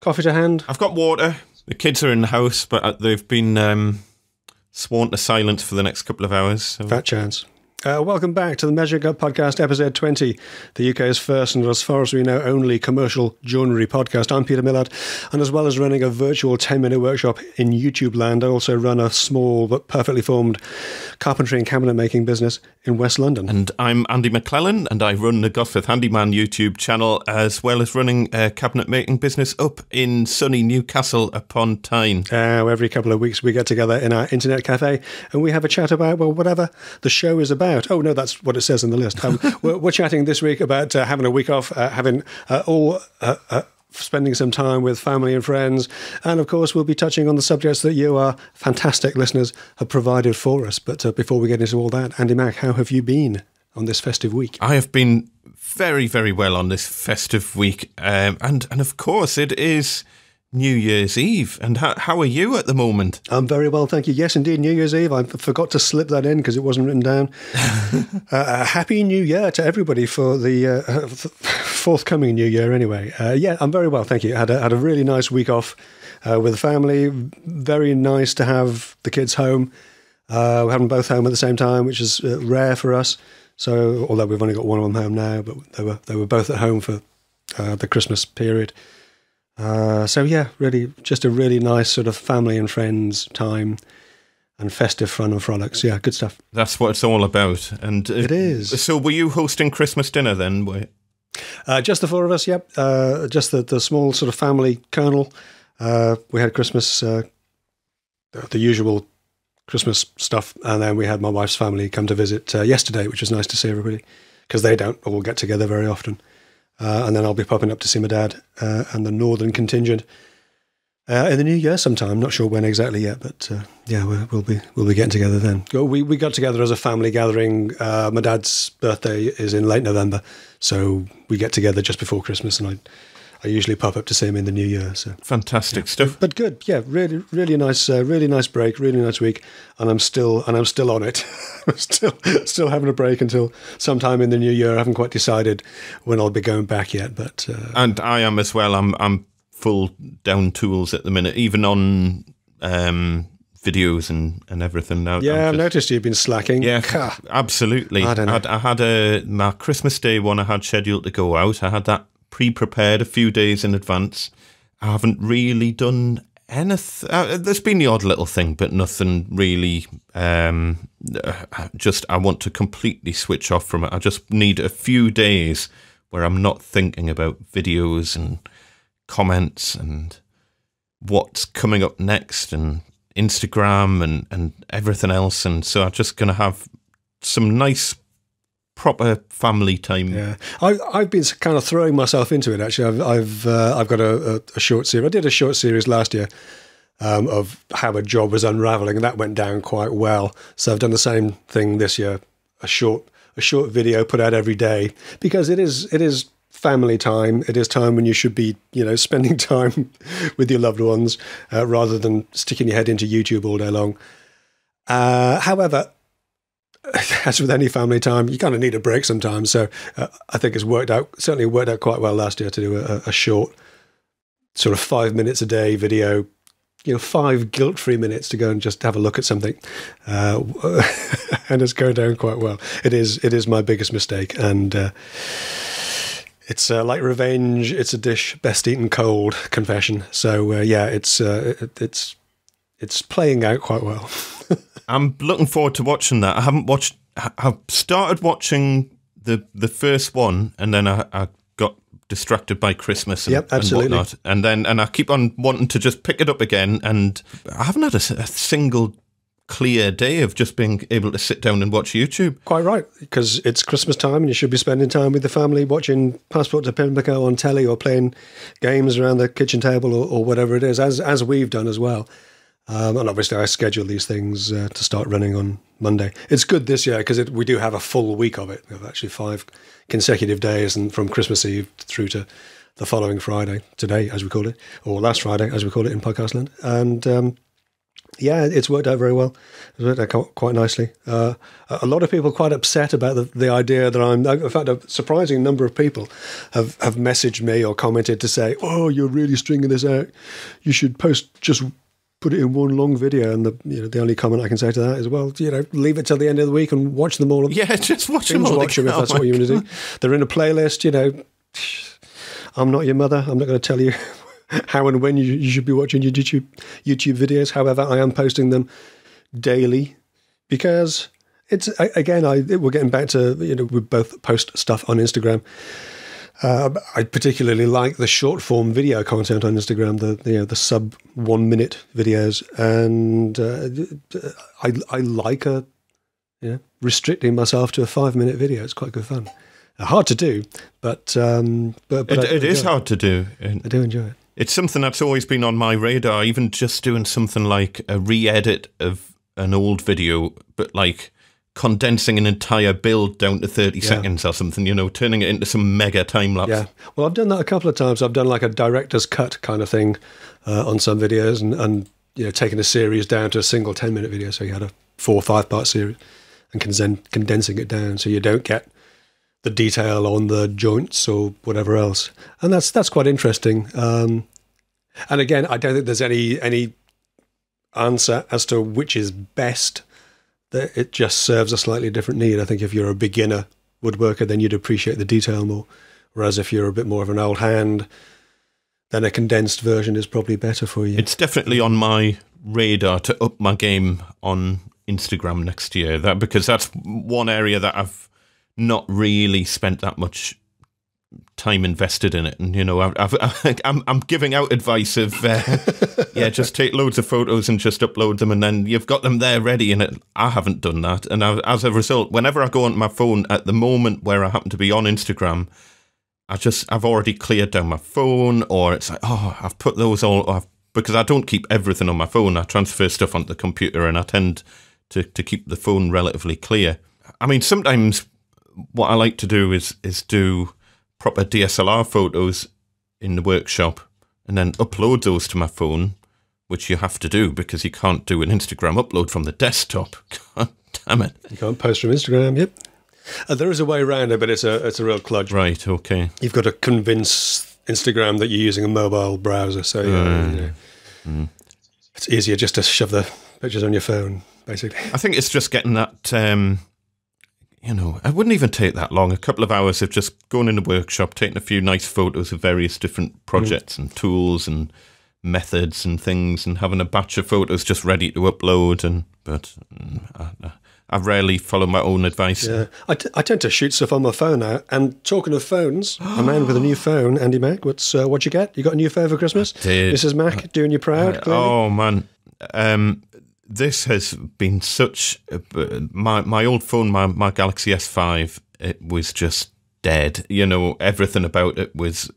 Coffee to hand? I've got water. The kids are in the house, but they've been sworn to silence for the next couple of hours. So. Fat chance. Welcome back to the Measuring Up Podcast, episode 20, the UK's first and, as far as we know, only commercial joinery podcast. I'm Peter Millard, and as well as running a virtual 10-minute workshop in YouTube land, I also run a small but perfectly formed carpentry and cabinet making business in West London. And I'm Andy MacLellan, and I run the Gosforth Handyman YouTube channel, as well as running a cabinet making business up in sunny Newcastle upon Tyne. Every couple of weeks we get together in our internet cafe and we have a chat about, well, whatever the show is about. Oh, no, that's what it says in the list. We're chatting this week about having a week off, spending some time with family and friends. And, of course, we'll be touching on the subjects that you, our fantastic listeners, have provided for us. But before we get into all that, Andy Mac, how have you been on this festive week? I have been very, very well on this festive week. And of course, it is New Year's Eve. And how are you at the moment? I'm very well, thank you. Yes, indeed, New Year's Eve. I forgot to slip that in because it wasn't written down. Happy New Year to everybody for the forthcoming New Year anyway. Yeah, I'm very well, thank you. Had a really nice week off with the family. Very nice to have the kids home. We have them both home at the same time, which is rare for us. So, although we've only got one of them home now, but they were both at home for the Christmas period. So yeah, really, just a really nice sort of family and friends time and festive fun and frolics. Yeah, good stuff. That's what it's all about. And it is. So were you hosting Christmas dinner then? Just the four of us, yep. Just the small sort of family kernel. We had Christmas, the usual Christmas stuff, and then we had my wife's family come to visit yesterday, which was nice to see everybody, because they don't all get together very often. And then I'll be popping up to see my dad and the northern contingent in the new year sometime. Not sure when exactly yet, but yeah, we'll be getting together then. We got together as a family gathering. My dad's birthday is in late November, so we get together just before Christmas, and I usually pop up to see him in the new year. So fantastic stuff. But good, yeah, really nice break, really nice week, and I'm still on it. I'm still having a break until sometime in the new year. I haven't quite decided when I'll be going back yet, but and I am as well. I'm full down tools at the minute, even on videos and everything now. Yeah, I've noticed you've been slacking. Yeah, absolutely. I had my Christmas Day one I had scheduled to go out. I had that pre-prepared a few days in advance. I haven't really done anything. There's been the odd little thing, but nothing really. Just I want to completely switch off from it. I just need a few days where I'm not thinking about videos and comments and what's coming up next and Instagram and everything else. And so I'm just going to have some nice proper family time. Yeah, I've been kind of throwing myself into it. Actually, I've got a short series. I did a short series last year of how a job was unraveling, and that went down quite well. So I've done the same thing this year. A short video put out every day, because it is family time. It is time when you should be, spending time with your loved ones rather than sticking your head into YouTube all day long. However, as with any family time, you kind of need a break sometimes. So I think it's certainly worked out quite well last year to do a short sort of 5 minutes a day video, 5 guilt-free minutes to go and just have a look at something. And it's going down quite well. It is my biggest mistake. And it's like revenge. It's a dish best eaten cold, confession. So yeah, it's playing out quite well. I'm looking forward to watching that. I've started watching the first one, and then I got distracted by Christmas and, yep, absolutely. and whatnot. And I keep on wanting to just pick it up again, and I haven't had a single clear day of just being able to sit down and watch YouTube. Quite right, because it's Christmas time and you should be spending time with the family watching Passport to Pimlico on telly or playing games around the kitchen table or whatever it is, as we've done as well. And obviously I schedule these things to start running on Monday. It's good this year because we do have a full week of it. We have actually 5 consecutive days, and from Christmas Eve through to the following Friday, today as we call it, or last Friday as we call it in podcast land. And Yeah, it's worked out very well. It's worked out quite nicely. A lot of people are quite upset about the idea that in fact, a surprising number of people have messaged me or commented to say, "Oh, you're really stringing this out. You should just put it in one long video." And the only comment I can say to that is, well, leave it till the end of the week and watch them all. Yeah, just watch them all. Watch them if that's what you want to do. They're in a playlist. I'm not your mother. I'm not going to tell you how and when you should be watching your YouTube videos. However, I am posting them daily because it's, again, we're getting back to, we both post stuff on Instagram. I particularly like the short form video content on Instagram, the sub 1 minute videos, and I like restricting myself to a 5 minute video. It's quite good fun. Hard to do, but it is hard to do. I do enjoy it. It's something that's always been on my radar, even just doing something like a re-edit of an old video, but like condensing an entire build down to 30 seconds or something, turning it into some mega time-lapse. Yeah, well, I've done that a couple of times. I've done like a director's cut kind of thing on some videos and taking a series down to a single 10-minute video. So you had a 4 or 5 part series and condensing it down so you don't get the detail on the joints or whatever else. And that's quite interesting. And again, I don't think there's any answer as to which is best. It just serves a slightly different need. I think if you're a beginner woodworker, then you'd appreciate the detail more. Whereas if you're a bit more of an old hand, then a condensed version is probably better for you. It's definitely on my radar to up my game on Instagram next year, because that's one area that I've not really spent that much time invested in it, and I'm giving out advice of just take loads of photos and just upload them, and then you've got them there ready. And I haven't done that, and as a result, whenever I go onto my phone at the moment where I happen to be on Instagram, I've already cleared down my phone, or it's like, I've put those all because I don't keep everything on my phone. I transfer stuff onto the computer, and I tend to keep the phone relatively clear. I mean, sometimes what I like to do is do proper DSLR photos in the workshop and then upload those to my phone, which you have to do because you can't do an Instagram upload from the desktop. God damn it. You can't post from Instagram, yep. There is a way around it, but it's a real kludge. Right, okay. You've got to convince Instagram that you're using a mobile browser, so it's easier just to shove the pictures on your phone, basically. I think it's just getting that... it wouldn't even take that long. A couple of hours of just going in the workshop, taking a few nice photos of various different projects and tools and methods and things, and having a batch of photos just ready to upload. But I rarely follow my own advice. Yeah, I tend to shoot stuff on my phone now. And talking of phones, a man with a new phone, Andy Mac. What'd you get? You got a new phone for Christmas? I did. Mrs. Mac doing you proud? Oh man. This has been such... my old phone, my Galaxy S5, it was just dead. Everything about it was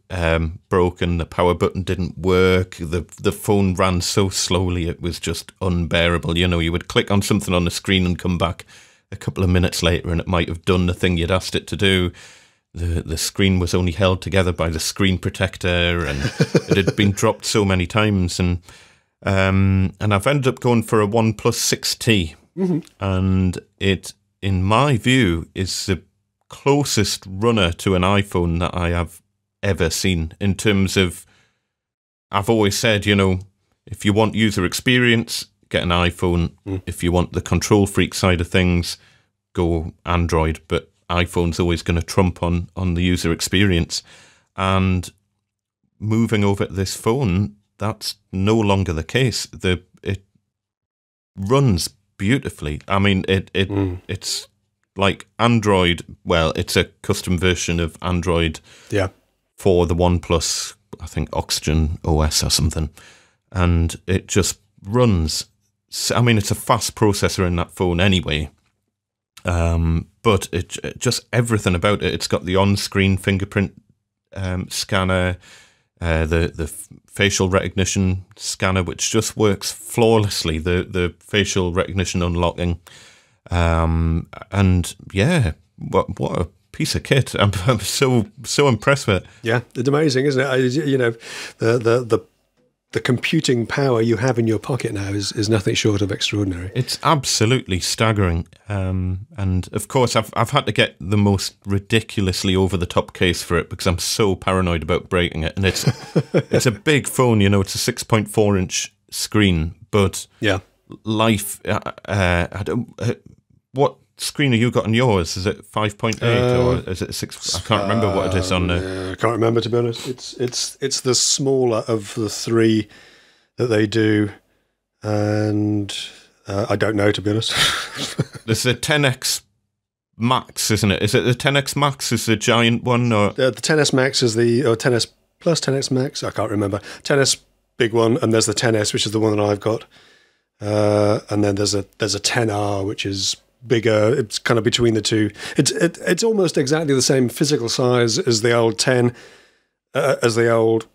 broken. The power button didn't work. The phone ran so slowly, it was just unbearable. You would click on something on the screen and come back a couple of minutes later and it might have done the thing you'd asked it to do. The screen was only held together by the screen protector, and it had been dropped so many times. And I've ended up going for a OnePlus 6T, and it, in my view, is the closest runner to an iPhone that I have ever seen in terms of, I've always said, if you want user experience, get an iPhone. If you want the control freak side of things, go Android, but iPhone's always going to trump on the user experience. And moving over to this phone, that's no longer the case. It runs beautifully. I mean, it's like Android. Well, it's a custom version of Android for the OnePlus, I think Oxygen OS or something. And it just runs. I mean, it's a fast processor in that phone anyway. But it just everything about it. It's got the on-screen fingerprint scanner, the facial recognition scanner, which just works flawlessly. The facial recognition unlocking, and yeah, what a piece of kit! I'm so impressed with it. Yeah, it's amazing, isn't it? The the computing power you have in your pocket now is nothing short of extraordinary. It's absolutely staggering. And of course, I've had to get the most ridiculously over the top case for it because I'm so paranoid about breaking it. And it's a big phone, you know, it's a 6.4-inch screen, but yeah, life. What screen have you got on yours? Is it 5.8 or is it 6? I can't remember what it is on there. I can't remember, to be honest. It's the smaller of the three that they do, and I don't know, to be honest. There's a 10X Max, isn't it? Is it the 10X Max is the giant one, or the 10S Max is or 10S Plus, 10X Max? I can't remember. 10S big one, and there's the 10S, which is the one that I've got, and then there's a 10R, which is bigger. It's kind of between the two. It's almost exactly the same physical size as the old 10, as the old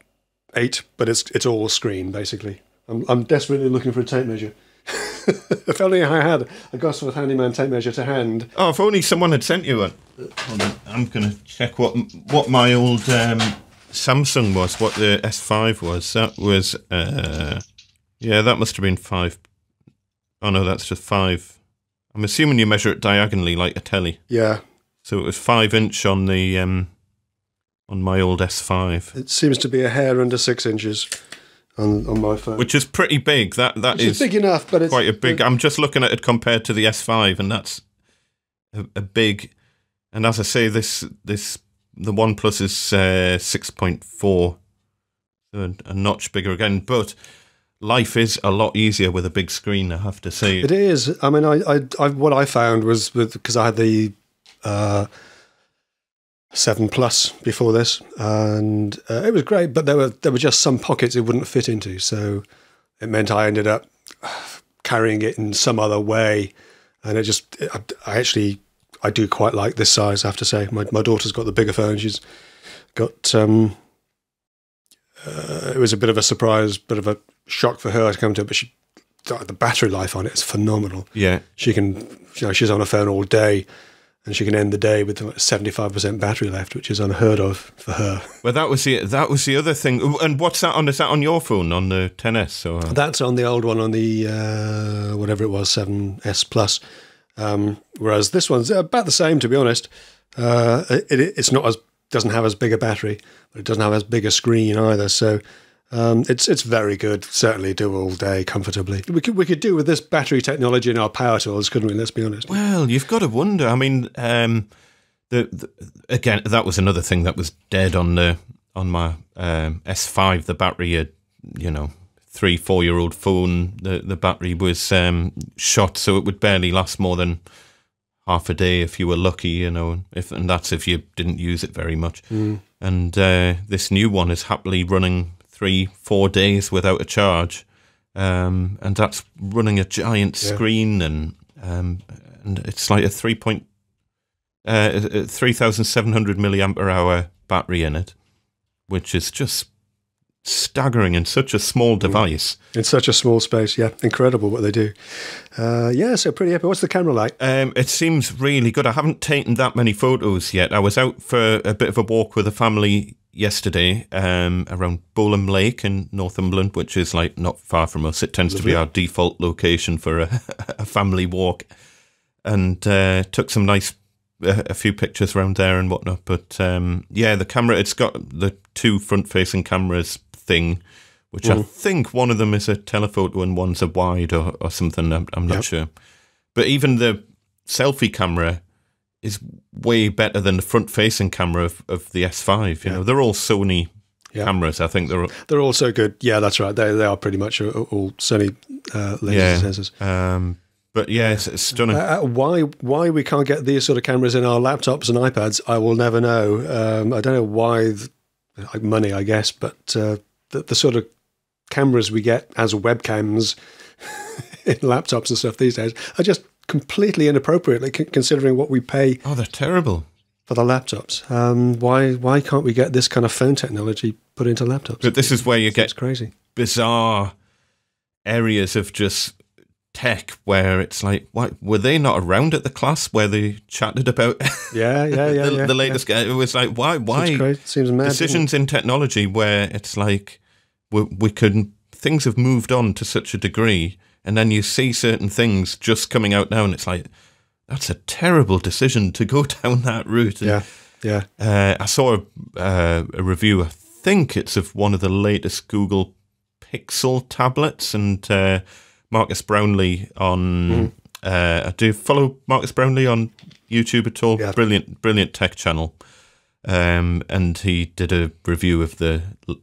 8, but it's all screen basically. I'm desperately looking for a tape measure. If only I had a Gosforth Handyman tape measure to hand. Oh, if only someone had sent you one. Hold on, I'm going to check what my old Samsung was, what the S5 was. That was, yeah, that must have been 5. Oh no, that's just 5. I'm assuming you measure it diagonally like a telly. Yeah. So it was 5-inch on the on my old S5. It seems to be a hair under 6 inches on my phone, which is pretty big. That is big enough, but it's quite a big. I'm just looking at it compared to the S5, and that's a big. And as I say, the OnePlus is 6.4, so a notch bigger again, but. Life is a lot easier with a big screen, I have to say. It is. I mean, I what I found was because I had the 7 Plus before this, and it was great, but there were just some pockets it wouldn't fit into, so it meant I ended up carrying it in some other way, and I do quite like this size, I have to say. My daughter's got the bigger phone. She's got. It was a bit of a surprise, bit of a shock for her to come to it, but the battery life on it is phenomenal. Yeah, she can, she's on her phone all day, and she can end the day with 75% battery left, which is unheard of for her. Well, that was the other thing. And what's that on? Is that on your phone, on the 10S? Or? That's on the old one, on the whatever it was, 7S Plus. Whereas this one's about the same, to be honest. It's not as doesn't have as big a battery, but it doesn't have as big a screen either. So it's very good. Certainly do all day comfortably. We could do with this battery technology in our power tools, couldn't we? Let's be honest. Well, you've got to wonder. I mean, again, that was another thing that was dead on my S5. The battery, 3-4-year-old phone. The battery was shot, so it would barely last more than half a day if you were lucky, and that's if you didn't use it very much. And this new one is happily running 3-4 days without a charge, and that's running a giant screen, and it's like a 3,700 milliampere hour battery in it, which is just staggering in such a small device. In such a small space, yeah. Incredible what they do. So pretty happy. What's the camera like? It seems really good. I haven't taken that many photos yet. I was out for a bit of a walk with a family yesterday around Bowlam Lake in Northumberland, which is like not far from us. It tends to be our default location for a family walk. And took some nice a few pictures around there and whatnot. But the camera, it's got the 2 front-facing cameras thing, which I think one of them is a telephoto and one's a wide or something. I'm not sure. But even the selfie camera is way better than the front-facing camera of the S5. You know, they're all Sony cameras. I think they're all so good. Yeah, that's right. They are pretty much all Sony laser sensors. But yeah, it's stunning. Why we can't get these sort of cameras in our laptops and iPads, I will never know. I don't know why, like money, I guess, but the sort of cameras we get as webcams in laptops and stuff these days are just completely inappropriate, considering what we pay. Oh, they're terrible for the laptops. Why can't we get this kind of phone technology put into laptops? But this is where you get crazy, bizarre areas of just tech where it's like, why were they not around at the class where they chatted about the latest guy? It was like, why seems mad, decisions in technology where it's like we could things have moved on to such a degree, and then you see certain things just coming out now, and it's like, that's a terrible decision to go down that route. And, I saw a review, I think it's of one of the latest Google Pixel tablets, and Marcus Brownlee on... do you follow Marcus Brownlee on YouTube at all? Yeah. Brilliant tech channel. And he did a review of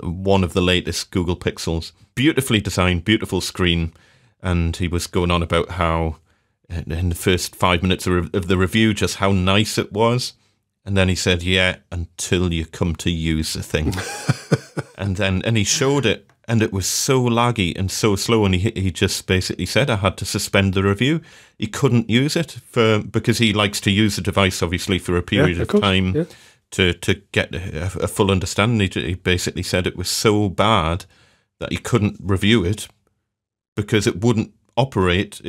one of the latest Google Pixels. Beautifully designed, beautiful screen, and he was going on about how in the first 5 minutes of the review just how nice it was, and then he said, "Yeah, until you come to use the thing," and he showed it, and it was so laggy and so slow, and he just basically said I had to suspend the review. He couldn't use it because he likes to use the device obviously for a period of time. Yeah. To get a full understanding. He basically said it was so bad that he couldn't review it because it wouldn't operate.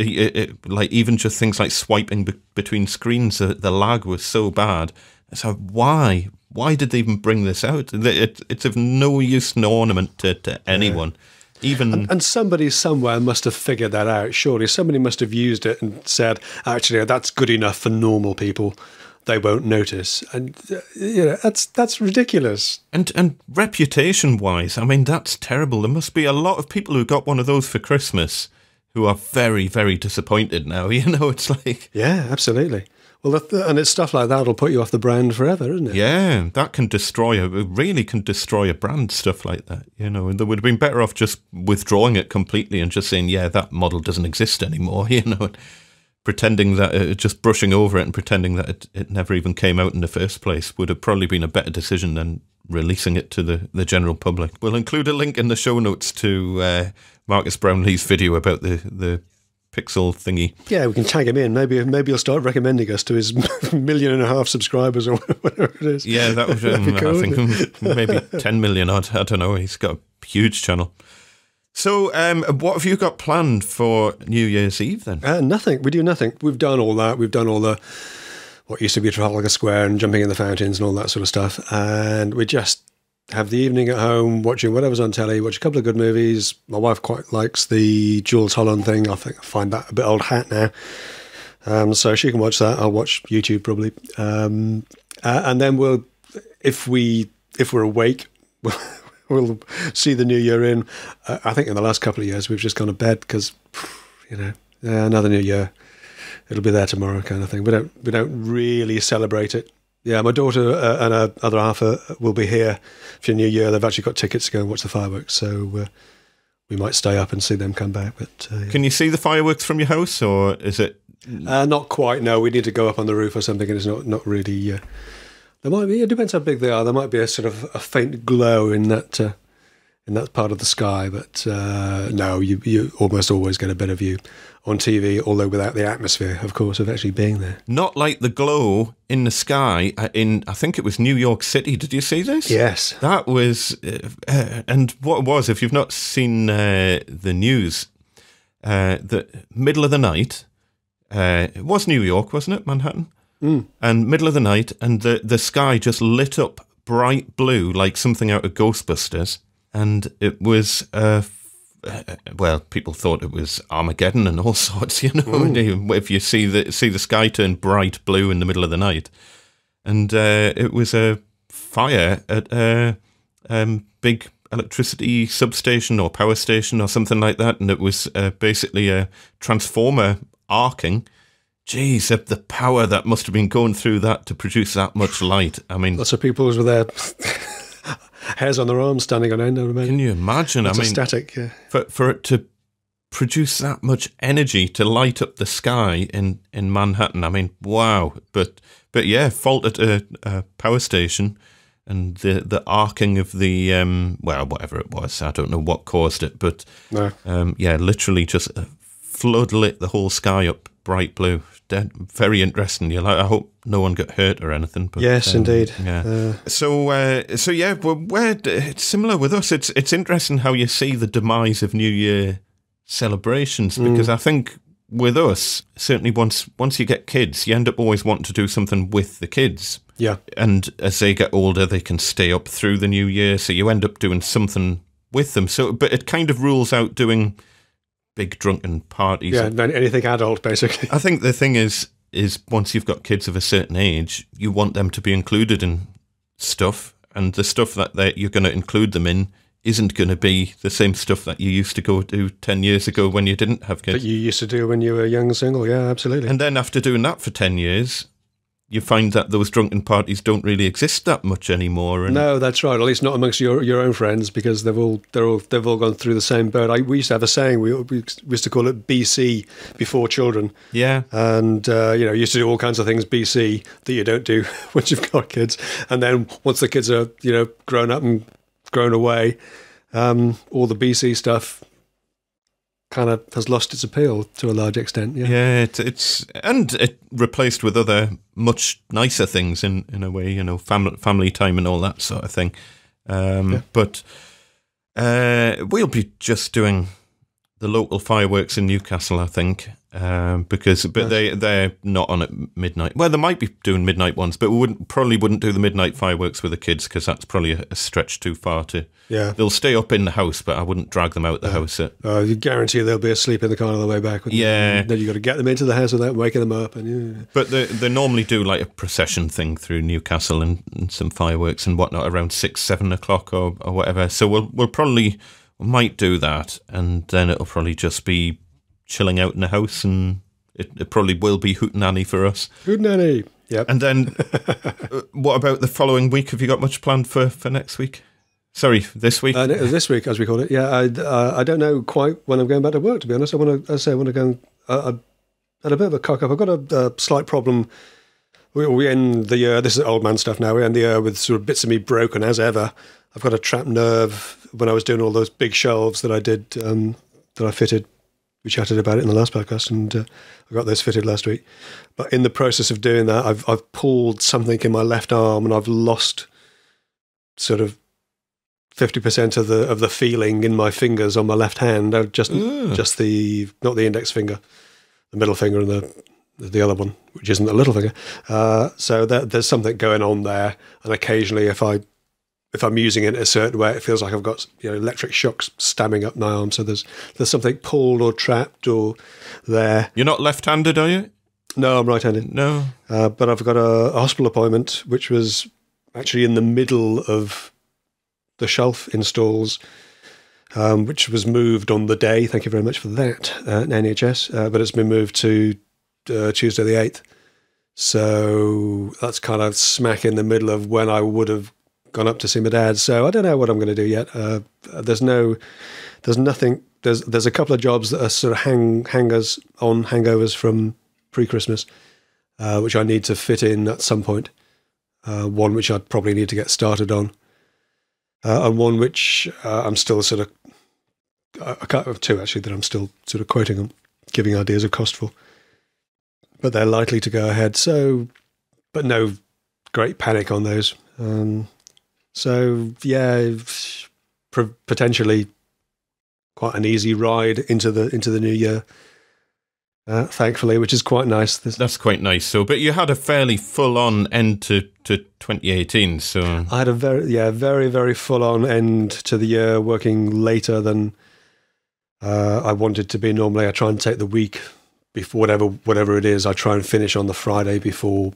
Like even just things like swiping between screens, the lag was so bad. So why did they even bring this out? It's of no use, no ornament to anyone. Even and somebody somewhere must have figured that out. Surely somebody must have used it and said, actually, that's good enough for normal people. They won't notice, and that's ridiculous. And reputation-wise, I mean, that's terrible. There must be a lot of people who got one of those for Christmas who are very, very disappointed now. It's like... Yeah, absolutely. Well, and it's stuff like that will put you off the brand forever, isn't it? Yeah, that can really can destroy a brand, stuff like that. And they would have been better off just withdrawing it completely and just saying, yeah, that model doesn't exist anymore, Pretending that, just brushing over it and pretending that it never even came out in the first place would have probably been a better decision than releasing it to the general public. We'll include a link in the show notes to Marcus Brownlee's video about the Pixel thingy. Yeah, we can tag him in. Maybe he'll start recommending us to his 1.5 million subscribers or whatever it is. Yeah, that would cool, I think maybe 10 million odd. I don't know. He's got a huge channel. So, what have you got planned for New Year's Eve then? Nothing. We do nothing. We've done all that. We've done all what used to be Trafalgar Square and jumping in the fountains and all that sort of stuff. And we just have the evening at home watching whatever's on telly, watch a couple of good movies. My wife quite likes the Jules Holland thing. I find that a bit old hat now. So she can watch that. I'll watch YouTube probably. And then if we're awake, we'll see the new year in. I think in the last couple of years we've just gone to bed because, another new year. It'll be there tomorrow, kind of thing. We don't really celebrate it. Yeah, my daughter and her other half will be here for New Year. They've actually got tickets to go and watch the fireworks, so we might stay up and see them come back. But yeah. Can you see the fireworks from your house, or is it? Not quite. No, we need to go up on the roof or something, and it's not really. There might be. It depends how big they are. There might be a sort of a faint glow in that part of the sky, but no, you almost always get a better view on TV, although without the atmosphere, of course, of actually being there. Not like the glow in the sky in, I think it was New York City. Did you see this? Yes. That was, and what it was, if you've not seen the news, the middle of the night, it was New York, wasn't it, Manhattan? Mm. And middle of the night, and the sky just lit up bright blue like something out of Ghostbusters. And it was, well, people thought it was Armageddon and all sorts, if you see the sky turn bright blue in the middle of the night. And it was a fire at a big electricity substation or power station or something like that. And it was basically a transformer arcing. Geez, the power that must have been going through that to produce that much light. I mean, lots of people with their hairs on their arms standing on end, I imagine. Can you imagine? I mean, static, yeah. For it to produce that much energy to light up the sky in Manhattan, I mean, wow. But yeah, fault at a power station, and the arcing of the well, whatever it was, I don't know what caused it, but no. Yeah, literally just floodlit the whole sky up bright blue. Very interesting. I hope no one got hurt or anything. But, yes, indeed. Yeah. So yeah, it's similar with us. It's interesting how you see the demise of New Year celebrations, because I think with us, certainly once you get kids, you end up always wanting to do something with the kids. Yeah. And as they get older, they can stay up through the New Year, so you end up doing something with them. So, but it kind of rules out doing big drunken parties. Yeah, anything adult, basically. I think the thing is once you've got kids of a certain age, you want them to be included in stuff, and the stuff that you're going to include them in isn't going to be the same stuff that you used to go do 10 years ago when you didn't have kids. That you used to do when you were young and single, yeah, absolutely. And then after doing that for 10 years, you find that those drunken parties don't really exist that much anymore. And no, that's right. At least not amongst your own friends, because they've all gone through the same boat. We used to have a saying. We used to call it BC, before children. Yeah, and you used to do all kinds of things BC that you don't do once you've got kids. And then once the kids are grown up and grown away, all the BC stuff kind of has lost its appeal to a large extent. Yeah, it's and it replaced with other much nicer things in a way, family time and all that sort of thing. But we'll be just doing the local fireworks in Newcastle, I think, but they're not on at midnight. Well, they might be doing midnight ones, but we probably wouldn't do the midnight fireworks with the kids, because that's probably a stretch too far to. Yeah, they'll stay up in the house, but I wouldn't drag them out the house. You guarantee they'll be asleep in the car on the way back. Yeah, then you got to get them into the house without waking them up. And but they normally do like a procession thing through Newcastle and some fireworks and whatnot around 6-7 o'clock or whatever. So we might do that, and then it'll probably just be chilling out in the house, and it probably will be hootenanny for us. Hootenanny, yep. And then, what about the following week? Have you got much planned for next week? Sorry, this week? This week, as we call it. Yeah, I don't know quite when I'm going back to work, to be honest. I want to go. I had a bit of a cock up. I've got a slight problem. We end the year. This is old man stuff now. We end the year with sort of bits of me broken as ever. I've got a trapped nerve when I was doing all those big shelves that I did, that I fitted. We chatted about it in the last podcast, and I got those fitted last week. But in the process of doing that, I've pulled something in my left arm, and I've lost sort of 50% of the feeling in my fingers on my left hand. Just the not the index finger, the middle finger, and the other one, which isn't the little finger. So there's something going on there, and occasionally if I'm using it a certain way, it feels like I've got electric shocks stabbing up my arm. So there's something pulled or trapped or there. You're not left-handed, are you? No, I'm right-handed. No, but I've got a hospital appointment, which was actually in the middle of the shelf installs, which was moved on the day. Thank you very much for that, NHS. But it's been moved to Tuesday the 8th. So that's kind of smack in the middle of when I would have gone up to see my dad. So I don't know what I'm going to do yet. There's nothing. There's a couple of jobs that are sort of hangovers from pre-Christmas, which I need to fit in at some point. One which I'd probably need to get started on, and one which I'm still sort of. I can't have two actually that I'm still sort of quoting them, giving ideas of cost for. But they're likely to go ahead. So, but no great panic on those. So yeah, potentially quite an easy ride into the new year. Thankfully, which is quite nice. That's quite nice. So, but you had a fairly full-on end to 2018. So I had a very, very full-on end to the year, working later than I wanted to be. Normally, I try and take the week before whatever it is. I try and finish on the Friday before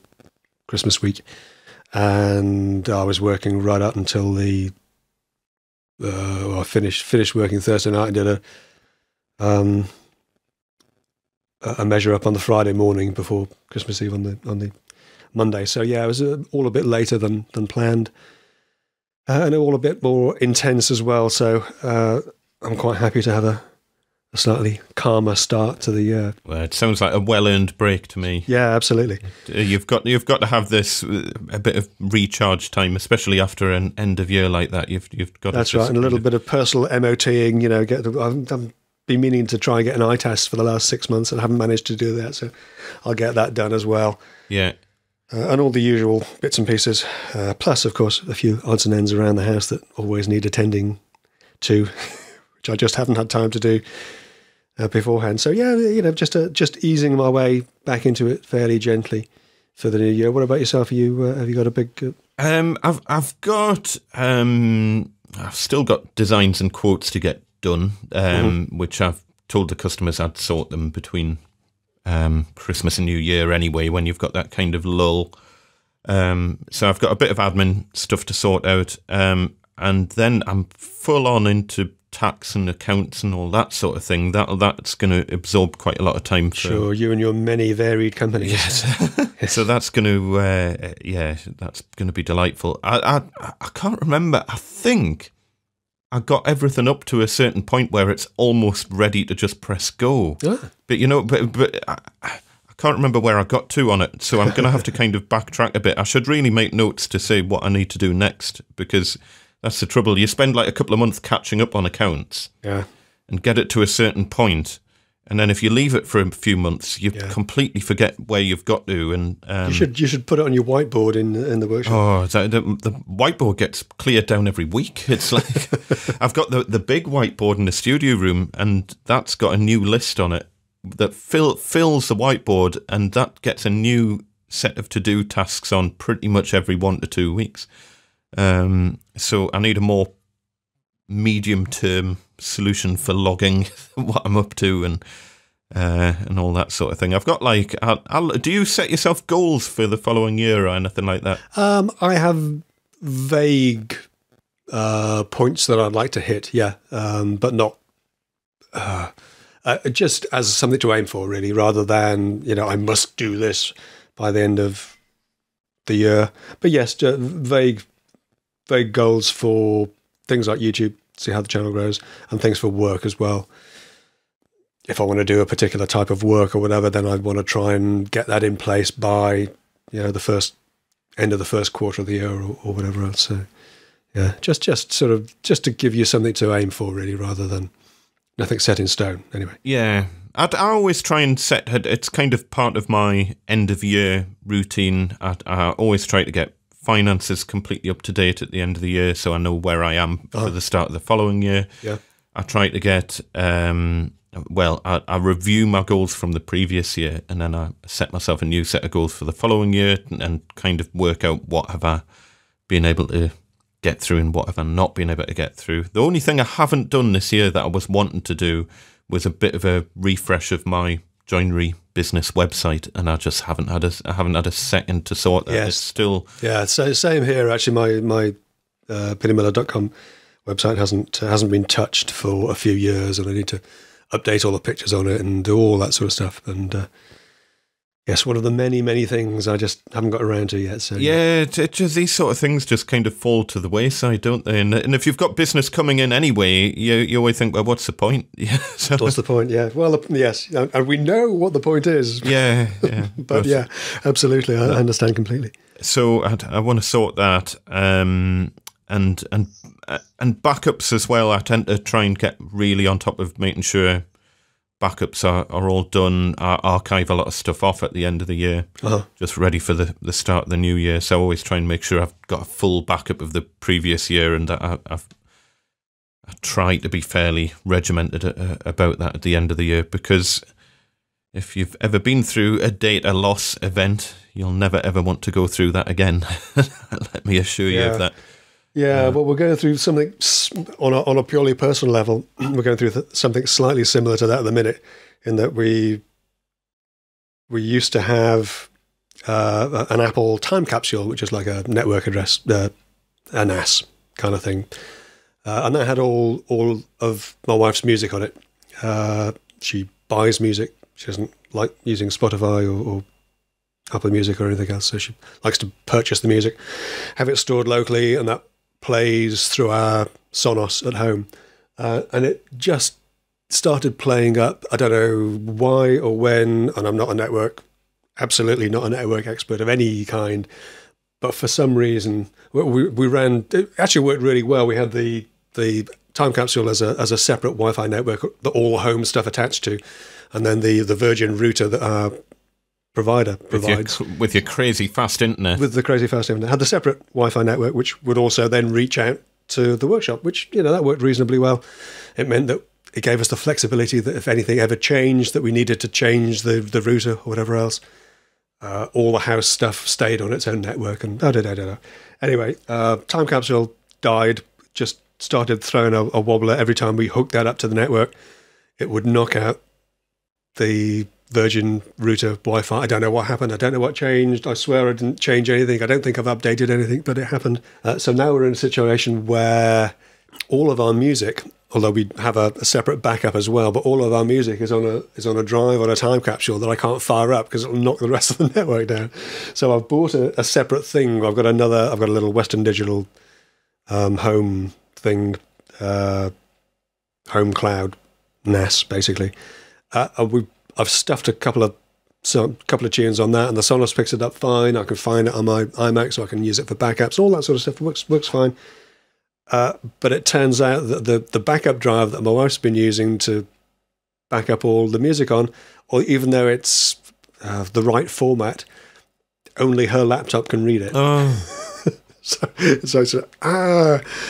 Christmas week, and I was working right up until I finished working Thursday night and did a measure up on the Friday morning before Christmas Eve on the Monday. So yeah, it was all a bit later than planned, and all a bit more intense as well. So I'm quite happy to have a slightly calmer start to the year. Well, it sounds like a well-earned break to me. Yeah, absolutely. You've got to have this a bit of recharge time, especially after an end of year like that. You've got. That's right, and a little bit of personal MOTing. I've been meaning to try and get an eye test for the last 6 months and haven't managed to do that, so I'll get that done as well. Yeah. And all the usual bits and pieces, plus, of course, a few odds and ends around the house that always need attending to, which I just haven't had time to do beforehand. So yeah, just easing my way back into it fairly gently for the new year. What about yourself? Have you got a big? I've got I've still got designs and quotes to get done, which I've told the customers I'd sort them between Christmas and New Year anyway, when you've got that kind of lull. So I've got a bit of admin stuff to sort out, and then I'm full on into tax and accounts and all that sort of thing. That's going to absorb quite a lot of time. Sure, you and your many varied companies. Yes. So that's going to, that's going to be delightful. I can't remember. I think I got everything up to a certain point where it's almost ready to just press go. Ah. But but I can't remember where I got to on it. So I'm going to have to kind of backtrack a bit. I should really make notes to say what I need to do next, because that's the trouble. You spend like a couple of months catching up on accounts, and get it to a certain point, and then if you leave it for a few months, you completely forget where you've got to. And you should put it on your whiteboard in the workshop. Oh, the whiteboard gets cleared down every week. It's like I've got the big whiteboard in the studio room, and that's got a new list on it that fills the whiteboard, and that gets a new set of to-do tasks on pretty much every 1 to 2 weeks. So I need a more medium-term solution for logging what I'm up to and all that sort of thing. I've got like, do you set yourself goals for the following year or anything like that? I have vague points that I'd like to hit, but not just as something to aim for, really, rather than I must do this by the end of the year. But yes, vague goals for things like YouTube, see how the channel grows, and things for work as well. If I want to do a particular type of work or whatever, then I'd want to try and get that in place by the end of the first quarter of the year or whatever else. So yeah, just to give you something to aim for, really, rather than nothing set in stone. Anyway. Yeah. I always try and set, it's kind of part of my end of year routine. I always try to get finances completely up to date at the end of the year, so I know where I am for the start of the following year. Yeah. I try to get, I review my goals from the previous year, and then I set myself a new set of goals for the following year, and kind of work out what have I been able to get through and what have I not been able to get through. The only thing I haven't done this year that I was wanting to do was a bit of a refresh of my joinery business website, and I just haven't had a second to sort that. Yes. It's still so same here. Actually, my petermillard.com website hasn't been touched for a few years, and I need to update all the pictures on it and do all that sort of stuff. And yes, one of the many things I just haven't got around to yet. So yeah, it just, these sort of things just kind of fall to the wayside, don't they? And if you've got business coming in anyway, you always think, well, what's the point? Yeah, so. What's the point? Yeah, well, yes, and we know what the point is. Yeah. but yeah, absolutely, I understand completely. So I want to sort that, and backups as well. I tend to try and get really on top of making sure backups are all done. I archive a lot of stuff off at the end of the year, just ready for the start of the new year. So I always try and make sure I've got a full backup of the previous year, and that I try to be fairly regimented about that at the end of the year, because if you've ever been through a data loss event, you'll never ever want to go through that again. Let me assure you of that. Yeah, well, we're going through something on a purely personal level. We're going through something slightly similar to that at the minute, in that we used to have an Apple time capsule, which is like a network address, a NAS kind of thing, and that had all of my wife's music on it. She buys music. She doesn't like using Spotify or Apple Music or anything else, so she likes to purchase the music, have it stored locally, and that plays through our Sonos at home, and it just started playing up. I don't know why or when, and I'm absolutely not a network expert of any kind, but for some reason we ran. It actually worked really well. We had the time capsule as a separate Wi-Fi network that all home stuff attached to, and then the Virgin router that our provider provides. With your crazy fast internet. With the crazy fast internet. Had the separate Wi-Fi network, which would also then reach out to the workshop, which, that worked reasonably well. It meant that it gave us the flexibility that if anything ever changed, that we needed to change the router or whatever else, all the house stuff stayed on its own network. And Anyway, time capsule died, just started throwing a wobbler every time we hooked that up to the network. It would knock out the Virgin router Wi-Fi. I don't know what happened. I don't know what changed. I swear I didn't change anything. I don't think I've updated anything, but it happened. So now we're in a situation where all of our music, although we have a separate backup as well, but all of our music is on a drive on a time capsule that I can't fire up because it'll knock the rest of the network down. So I've bought a separate thing. I've got a little Western Digital home thing, home cloud NAS basically. I've stuffed a couple of tunes on that, and the Sonos picks it up fine. I can find it on my iMac, so I can use it for backups. All that sort of stuff works fine. But it turns out that the backup drive that my wife's been using to back up all the music on, or even though it's the right format, only her laptop can read it. Oh. so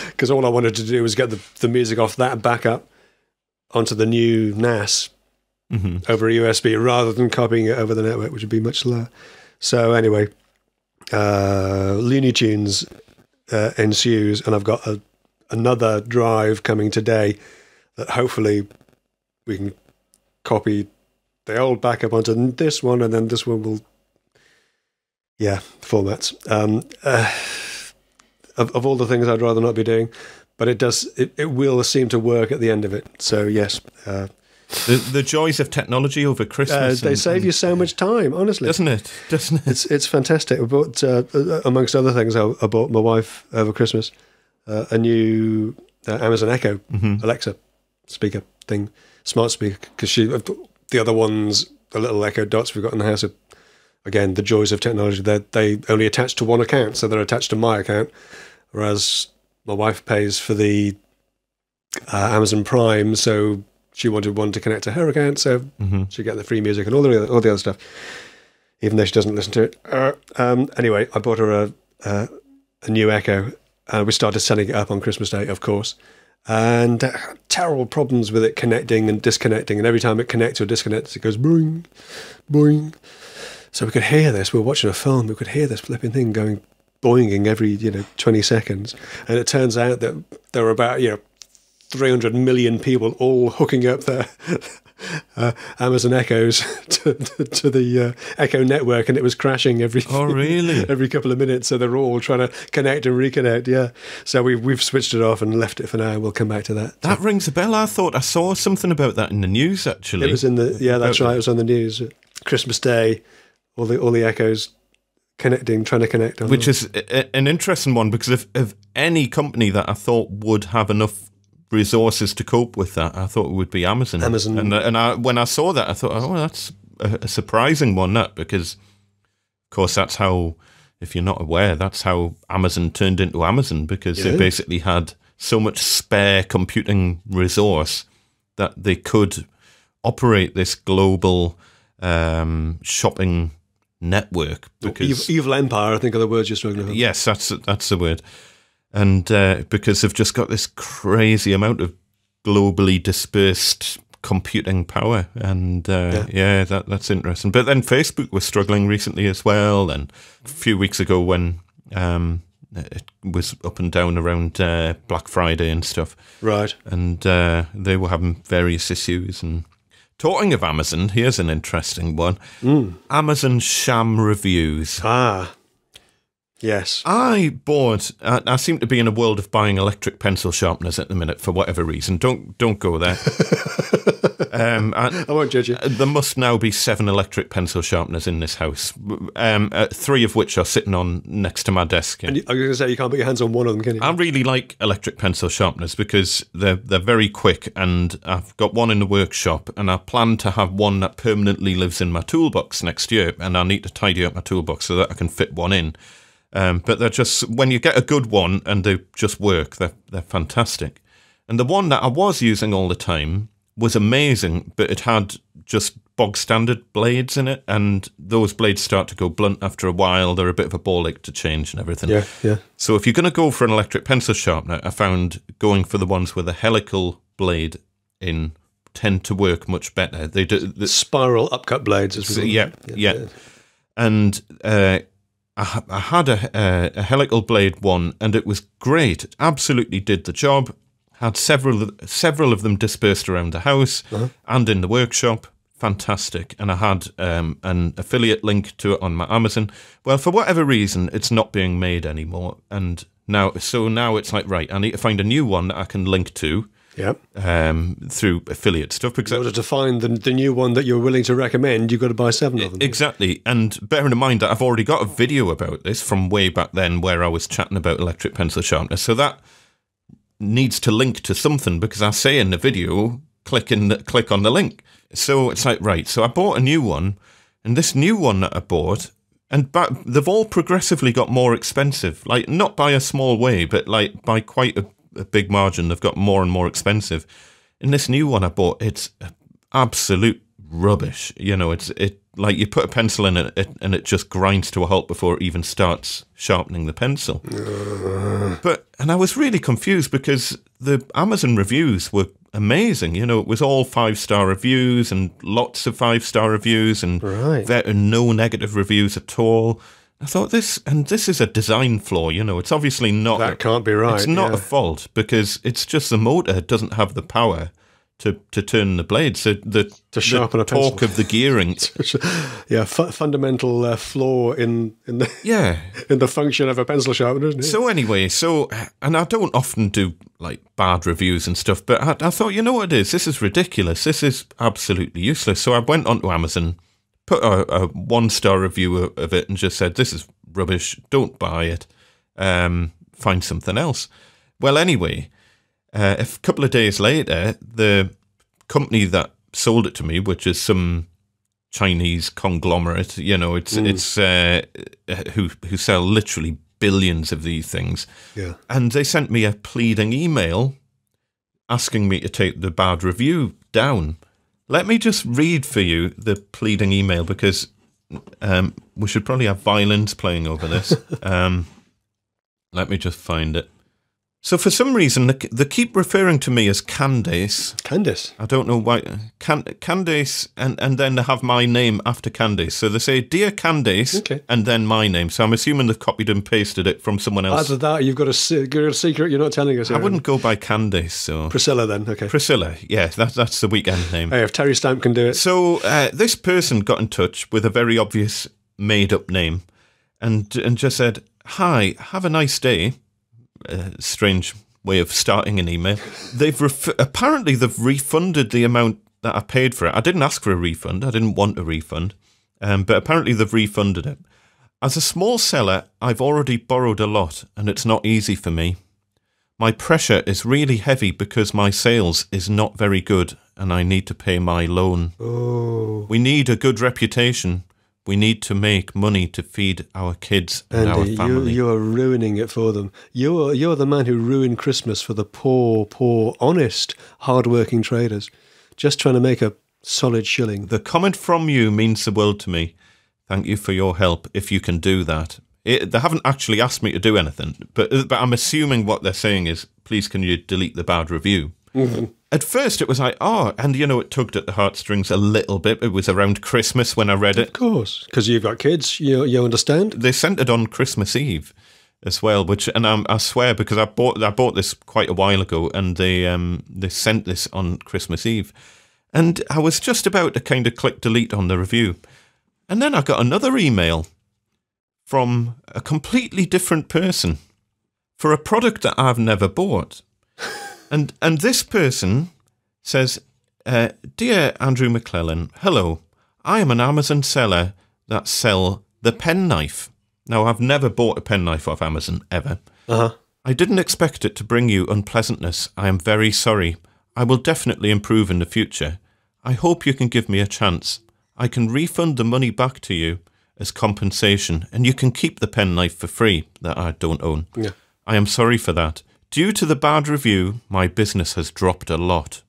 because all I wanted to do was get the music off that backup onto the new NAS. Mm-hmm. Over a USB rather than copying it over the network, which would be much slower. So anyway, Looney Tunes ensues, and I've got another drive coming today that hopefully we can copy the old backup onto this one, and then this one will, formats. Of all the things I'd rather not be doing, but it will seem to work at the end of it. So yes. The joys of technology over Christmas. They save you so much time, honestly. Doesn't it? It's fantastic. I bought, amongst other things, I bought my wife over Christmas a new Amazon Echo Alexa speaker thing, smart speaker, because the other ones, the little Echo Dots we've got in the house, are, again, the joys of technology. They only attach to one account, so they're attached to my account, whereas my wife pays for the Amazon Prime, so she wanted one to connect to her account, so she get the free music and all the other stuff, even though she doesn't listen to it. Anyway, I bought her a new Echo. We started setting it up on Christmas Day, of course, and terrible problems with it connecting and disconnecting. And every time it connects or disconnects, it goes boing, boing. So we could hear this. We were watching a film. We could hear this flipping thing going boinging every 20 seconds. And it turns out that there were about 300 million people all hooking up their Amazon Echoes to the Echo network, and it was crashing every couple of minutes. So they're all trying to connect and reconnect. Yeah, so we've switched it off and left it for now. We'll come back to that. That rings a bell. I thought I saw something about that in the news. Actually, it was in the that's right. It was on the news. Christmas Day, all the Echoes trying to connect, which is an interesting one, because if any company that I thought would have enough resources to cope with that, I thought it would be Amazon. And when I saw that, I thought, oh, that's a surprising one, because of course that's how, if you're not aware, that's how Amazon turned into Amazon, because they basically had so much spare computing resource that they could operate this global shopping network. Because evil empire, I think, are the words you're struggling with. Yes, that's the word. And because they've just got this crazy amount of globally dispersed computing power. And that's interesting. But then Facebook was struggling recently as well. And a few weeks ago when it was up and down around Black Friday and stuff. Right. And they were having various issues. And talking of Amazon, here's an interesting one. Amazon sham reviews. Yes. I seem to be in a world of buying electric pencil sharpeners at the minute for whatever reason. Don't go there. I won't judge you. There must now be 7 electric pencil sharpeners in this house, 3 of which are sitting on next to my desk. And I was going to say, you can't put your hands on one of them, can you? I really like electric pencil sharpeners because they're very quick, and I've got one in the workshop, and I plan to have one that permanently lives in my toolbox next year, and I need to tidy up my toolbox so that I can fit one in. But they're just, when you get a good one and they just work, they're fantastic. And the one that I was using all the time was amazing, but it had just bog standard blades in it, and those blades start to go blunt after a while. They're a bit of a ball ache to change and everything. Yeah. So if you're going to go for an electric pencil sharpener, I found going for the ones with a helical blade in tend to work much better. They do the spiral upcut blades, as we call them. Yeah. And I had a helical blade one, and it was great. It absolutely did the job. Had several of them dispersed around the house and in the workshop. Fantastic. And I had an affiliate link to it on my Amazon. Well, for whatever reason, it's not being made anymore. And now it's like, right, I need to find a new one that I can link to. Yep. Through affiliate stuff. Because in order to find the new one that you're willing to recommend, you've got to buy 7 of them. Exactly. And bearing in mind that I've already got a video about this from way back then where I was chatting about electric pencil sharpeners. So that needs to link to something, because I say in the video, click on the link. So it's like, right, so I bought a new one, and this new one that I bought, and they've all progressively got more expensive, like not by a small way, but like by quite a big margin. They've got more and more expensive. And this new one I bought, it's absolute rubbish. You know, it like you put a pencil in it and it just grinds to a halt before it even starts sharpening the pencil. And I was really confused because the Amazon reviews were amazing. You know, it was all 5-star reviews and lots of 5-star reviews and no negative reviews at all. I thought this is a design flaw. You know, it's obviously not. That can't be right. It's not a fault, because it's just the motor doesn't have the power to turn the blade. So the sharpen a pencil. torque of the gearing. Fundamental flaw in the function of a pencil sharpener, isn't it? So anyway, and I don't often do like bad reviews and stuff, but I thought, you know what it is? This is ridiculous. This is absolutely useless. So I went onto Amazon, put a 1-star review of it, and just said, this is rubbish. Don't buy it. Find something else. Well, anyway. A couple of days later, the company that sold it to me, which is some Chinese conglomerate, you know, it's who sell literally billions of these things. Yeah. And they sent me a pleading email asking me to take the bad review down. Let me just read for you the pleading email, because we should probably have violins playing over this. Let me just find it. So for some reason, they keep referring to me as Candace. Candace? I don't know why. Candace, and then they have my name after Candace. So they say, Dear Candace, and then my name. So I'm assuming they've copied and pasted it from someone else. Either that, you've got a secret you're not telling us. I wouldn't go by Candace. So Priscilla then, okay. Priscilla, yeah, that's the weekend name. Hey, if Terry Stamp can do it. So this person got in touch with a very obvious made-up name and just said, hi, have a nice day. Strange way of starting an email. Apparently they've refunded the amount that I paid for it. I didn't ask for a refund. I didn't want a refund. But apparently they've refunded it. As a small seller, I've already borrowed a lot, and it's not easy for me. My pressure is really heavy because my sales is not very good, and I need to pay my loan. Oh. We need a good reputation. We need to make money to feed our kids and our family. You are ruining it for them. You're the man who ruined Christmas for the poor, honest, hard-working traders, just trying to make a solid shilling. The comment from you means the world to me. Thank you for your help, if you can do that. They haven't actually asked me to do anything, but I'm assuming what they're saying is, please can you delete the bad review? Mm-hmm. At first it was like, and you know, it tugged at the heartstrings a little bit. It was around Christmas when I read it. Of course, because you've got kids, you understand. They sent it on Christmas Eve as well, and I swear, because I bought this quite a while ago, and they sent this on Christmas Eve. And I was just about to kind of click delete on the review. And then I got another email from a completely different person for a product that I've never bought. And this person says, Dear Andrew MacLellan, hello. I am an Amazon seller that sell the penknife. Now, I've never bought a penknife off Amazon, ever. Uh-huh. I didn't expect it to bring you unpleasantness. I am very sorry. I will definitely improve in the future. I hope you can give me a chance. I can refund the money back to you as compensation, and you can keep the penknife for free that I don't own. Yeah. I am sorry for that. Due to the bad review, my business has dropped a lot.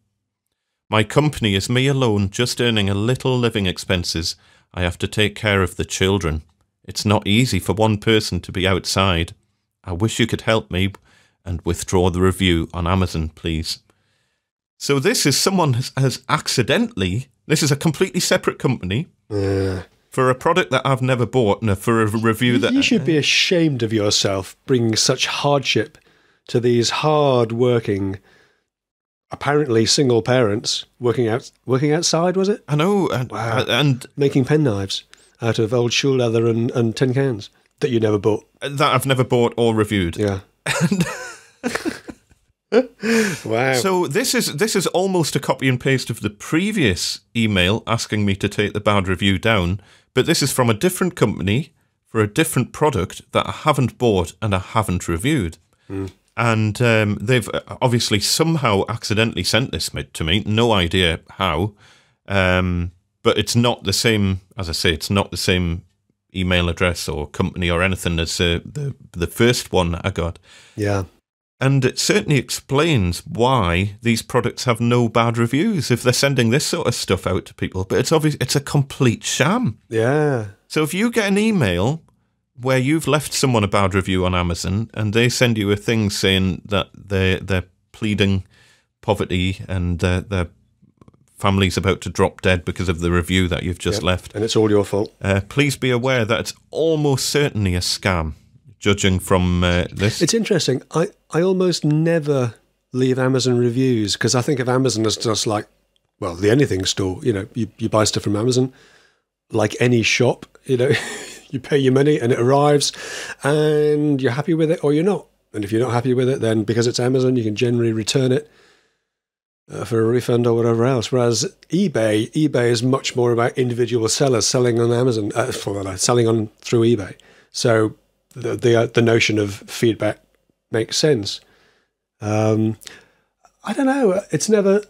My company is me alone, just earning a little living expenses. I have to take care of the children. It's not easy for one person to be outside. I wish you could help me and withdraw the review on Amazon, please. So this is someone has accidentally, this is a completely separate company, for a product that I've never bought, and for a review that... You should be ashamed of yourself bringing such hardship to these hard-working, apparently single parents working outside, was it? I know, Wow. and Making penknives out of old shoe leather and tin cans that you never bought. that I've never bought or reviewed. Yeah. Wow. So this is almost a copy and paste of the previous email asking me to take the bad review down, but this is from a different company for a different product that I haven't bought and I haven't reviewed. And they've obviously somehow accidentally sent this to me. No idea how. But it's not the same, as I say, it's not the same email address or company or anything as the first one I got. Yeah. And it certainly explains why these products have no bad reviews if they're sending this sort of stuff out to people. But it's a complete sham. Yeah. So if you get an email where you've left someone a bad review on Amazon and they send you a thing saying that they're pleading poverty and their family's about to drop dead because of the review that you've just left, and it's all your fault, please be aware that it's almost certainly a scam. Judging from this, it's interesting. I almost never leave Amazon reviews because I think of Amazon as just like, well, the anything store. You know, you buy stuff from Amazon, like any shop. You know, you pay your money and it arrives, and you're happy with it or you're not. And if you're not happy with it, then because it's Amazon, you can generally return it for a refund or whatever else. Whereas eBay is much more about individual sellers selling on Amazon, selling on through eBay. So the notion of feedback makes sense. I don't know. It's never.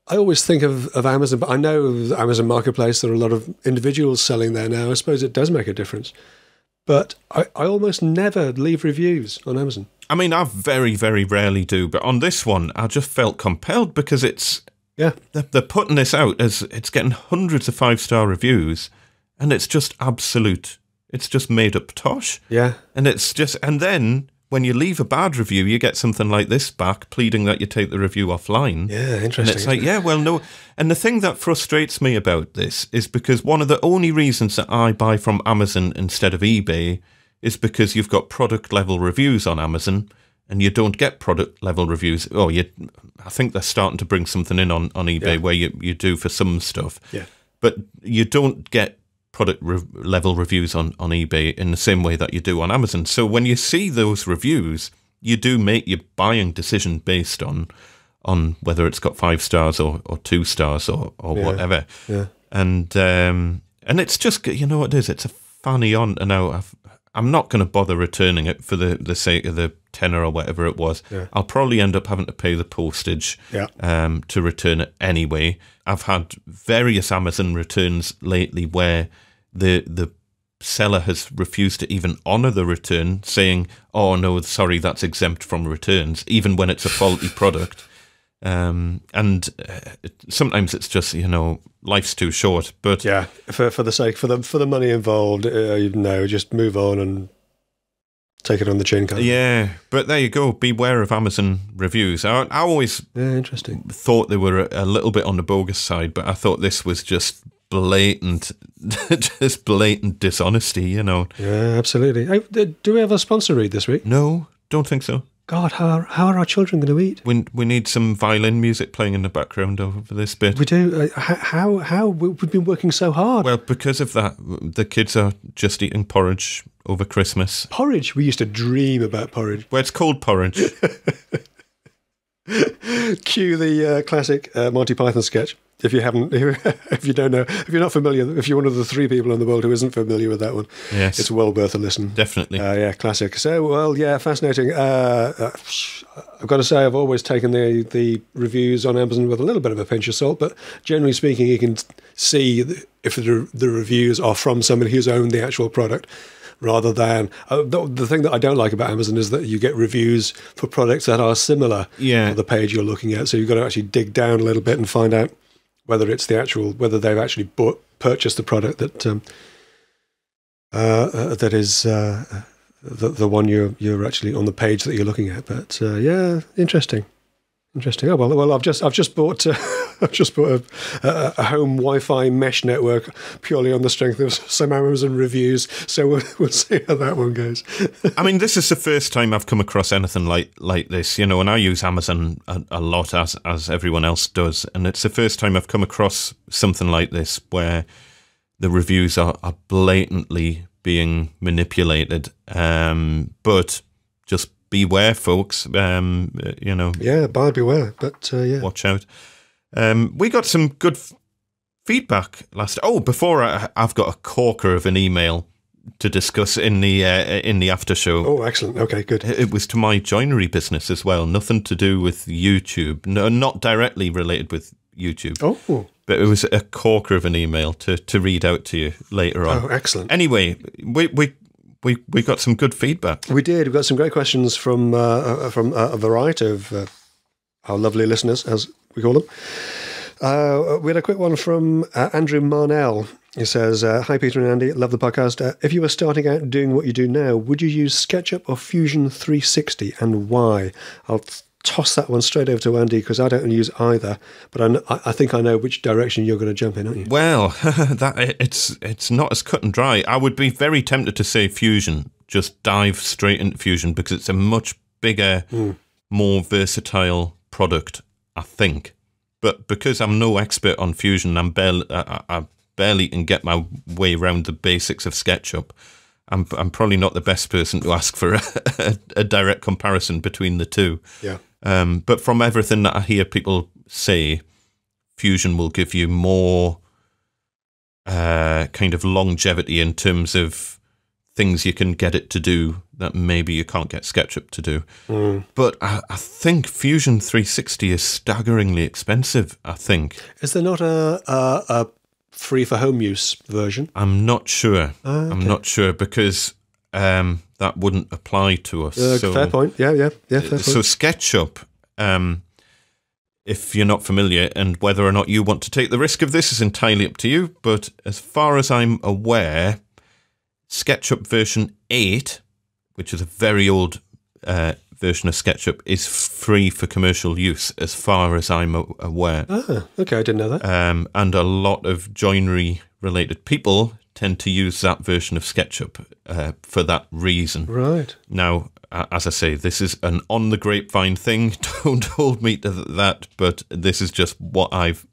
I always think of Amazon, but I know the Amazon Marketplace, there are a lot of individuals selling there now. I suppose it does make a difference. But I almost never leave reviews on Amazon. I mean, I very, very rarely do, but on this one, I just felt compelled because they're putting this out as it's getting hundreds of 5-star reviews, and it's just absolute. It's just made up tosh. Yeah. And then when you leave a bad review, you get something like this back, pleading that you take the review offline. Yeah, interesting. And it's like, yeah, well, no. And the thing that frustrates me about this is because one of the only reasons that I buy from Amazon instead of eBay is because you've got product level reviews on Amazon and you don't get product level reviews. I think they're starting to bring something in on eBay where you do for some stuff. Yeah. But you don't get product level reviews on eBay in the same way that you do on Amazon. So when you see those reviews, you do make your buying decision based on whether it's got 5 stars or 2 stars or whatever. Yeah. And it's just, you know what it is? It's a fanny on. And now I'm not going to bother returning it for the sake of the tenner or whatever it was. Yeah. I'll probably end up having to pay the postage to return it anyway. I've had various Amazon returns lately where the seller has refused to even honour the return, saying, "Oh no, sorry, that's exempt from returns," even when it's a faulty product. Sometimes it's just, life's too short. But yeah, for the sake for the money involved, just move on and take it on the chin. Yeah, but there you go. Beware of Amazon reviews. I always interesting. Thought they were a little bit on the bogus side, but I thought this was just blatant dishonesty. Yeah, absolutely. Hey, do we have a sponsor read this week? No, don't think so. God, how are our children going to eat? We need some violin music playing in the background over this bit. We do. How we've been working so hard. Well, because of that, the kids are just eating porridge over Christmas. Porridge? We used to dream about porridge. Well, it's called porridge. Cue the classic Monty Python sketch. If you haven't, if you don't know, if you're not familiar, if you're one of the 3 people in the world who isn't familiar with that one, yes, it's well worth a listen. Definitely. Yeah, classic. So, well, yeah, fascinating. I've got to say, I've always taken the reviews on Amazon with a little bit of a pinch of salt, but generally speaking, you can see if the reviews are from somebody who's owned the actual product, rather than the thing that I don't like about Amazon is that you get reviews for products that are similar to the page you're looking at. So you've got to actually dig down a little bit and find out whether it's whether they've actually purchased the product that is the one you're actually on the page that you're looking at. But yeah, interesting. Oh well, I've just bought I've just put a home Wi-Fi mesh network purely on the strength of some Amazon reviews. So we'll see how that one goes. I mean, this is the first time I've come across anything like this, you know, and I use Amazon a lot, as everyone else does. And it's the first time I've come across something like this where the reviews are blatantly being manipulated. But just beware, folks. You know. Yeah, buyer beware. But yeah, watch out. We got some good feedback last. Oh, before I've got a corker of an email to discuss in the after show. Oh, excellent. Okay, good. It was to my joinery business as well. Nothing to do with YouTube. No, not directly related with YouTube. Oh. But it was a corker of an email to read out to you later on. Oh, excellent. Anyway, we got some good feedback. We did. We got some great questions from a variety of our lovely listeners, as we call them. We had a quick one from Andrew Marnell. He says, "Hi Peter and Andy, love the podcast. If you were starting out doing what you do now, would you use SketchUp or Fusion 360, and why?" I'll toss that one straight over to Andy because I don't use either, but I think I know which direction you're going to jump in, aren't you? Well, it's not as cut and dry. I would be very tempted to say Fusion. Just dive straight into Fusion because it's a much bigger, more versatile product, I think. But because I'm no expert on Fusion, I barely can get my way around the basics of SketchUp. I'm probably not the best person to ask for a direct comparison between the two. Yeah. But from everything that I hear people say, Fusion will give you more kind of longevity in terms of things you can get it to do that maybe you can't get SketchUp to do. But I think Fusion 360 is staggeringly expensive, I think. Is there not a free for home use version? I'm not sure. Okay. I'm not sure because that wouldn't apply to us. Fair point. Yeah, fair point. So SketchUp, if you're not familiar, and whether or not you want to take the risk of this is entirely up to you, but as far as I'm aware, SketchUp version 8, which is a very old version of SketchUp, is free for commercial use, as far as I'm aware. Ah, okay, I didn't know that. And a lot of joinery-related people tend to use that version of SketchUp for that reason. Right. Now, as I say, this is an on-the-grapevine thing. Don't hold me to that, but this is just what I've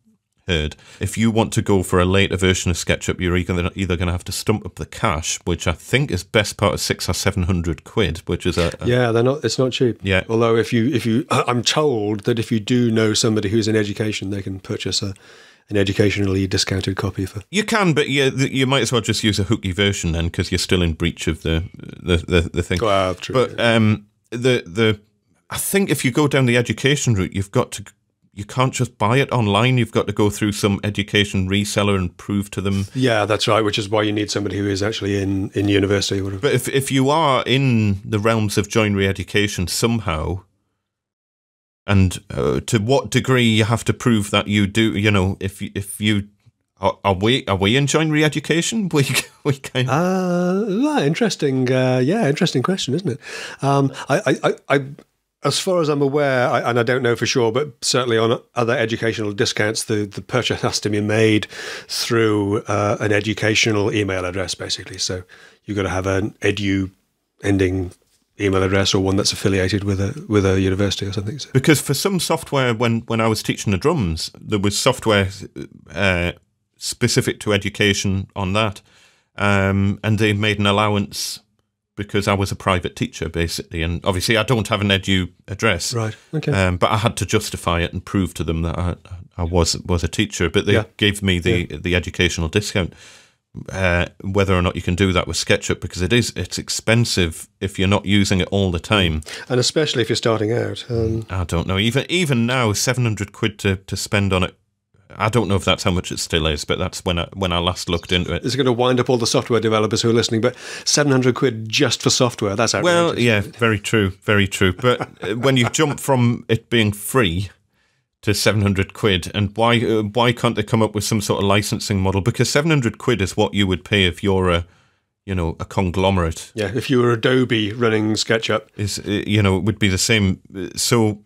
heard. If you want to go for a later version of SketchUp, you're either going to have to stump up the cash, which I think is best part of £600 or £700, which is yeah, they're not. It's not cheap. Yeah. Although if you, I'm told that if you do know somebody who's in education, they can purchase an educationally discounted copy for. You can, but you might as well just use a hooky version then, because you're still in breach of the thing. Well, true. But I think if you go down the education route, you can't just buy it online. You've got to go through some education reseller and prove to them. Yeah, that's right, which is why you need somebody who is actually in university or whatever. But if you are in the realms of joinery education somehow, and to what degree you have to prove that you do, you know, if you are we in joinery education? We kind of interesting. Interesting question, isn't it? I as far as I'm aware, and I don't know for sure, but certainly on other educational discounts, the purchase has to be made through an educational email address, basically. So you've got to have an edu ending email address or one that's affiliated with a university or something. So. Because for some software, when I was teaching the drums, there was software specific to education on that, and they made an allowance because I was a private teacher, basically. And obviously I don't have an edu address. Right, okay. But I had to justify it and prove to them that I was a teacher. But they gave me the educational discount. Whether or not you can do that with SketchUp, because it's expensive if you're not using it all the time. And especially if you're starting out. I don't know. Even now, £700 to spend on it. I don't know if that's how much it still is, but that's when I last looked into it. It's going to wind up all the software developers who are listening, but £700 just for software, that's outrageous. Well, yeah, very true, very true. But when you jump from it being free to £700, and why can't they come up with some sort of licensing model? Because £700 is what you would pay if you're a conglomerate. Yeah, if you were Adobe running SketchUp. It would be the same. So